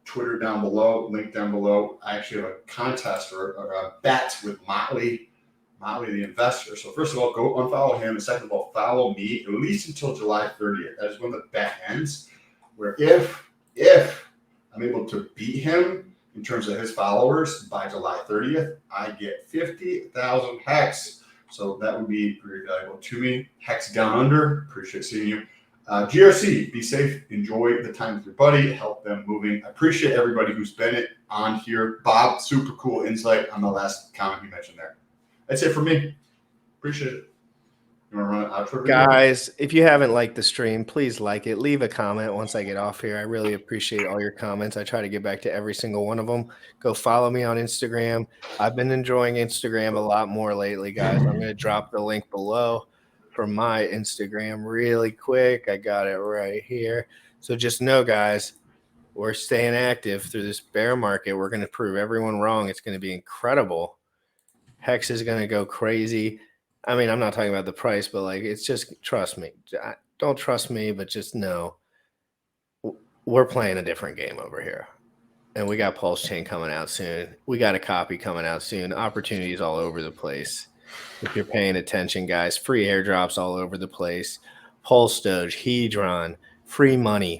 Twitter down below, link down below. I actually have a contest or a bet with Motley the investor. So first of all, go unfollow him, and second of all, follow me at least until July 30th. That is when the bet ends. Where if I'm able to beat him in terms of his followers by July 30th, I get 50,000 hex. So that would be very valuable to me. Hex down under. Appreciate seeing you. GRC, be safe. Enjoy the time with your buddy. Help them moving. I appreciate everybody who's been on here. Bob, super cool insight on the last comment you mentioned there. That's it for me. Appreciate it. You want to run an outro? Guys, if you haven't liked the stream, please like it. Leave a comment once I get off here. I really appreciate all your comments. I try to get back to every single one of them. Go follow me on Instagram. I've been enjoying Instagram a lot more lately, guys. I'm going to drop the link below for my Instagram really quick. I got it right here. So just know, guys, we're staying active through this bear market. We're going to prove everyone wrong. It's going to be incredible. Hex is going to go crazy. I mean, I'm not talking about the price, but like, it's just, trust me. Don't trust me, but just know we're playing a different game over here. And we got Pulse Chain coming out soon. We got a copy coming out soon. Opportunities all over the place. If you're paying attention, guys, free airdrops all over the place. Pulse Doge, Hedron, free money,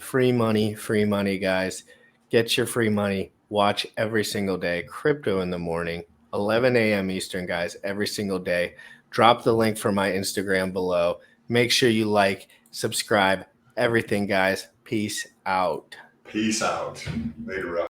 guys. Get your free money. Watch every single day. Crypto in the morning, 11 a.m. Eastern, guys, every single day. Drop the link for my Instagram below. Make sure you like, subscribe, everything, guys. Peace out. Peace out. Later up.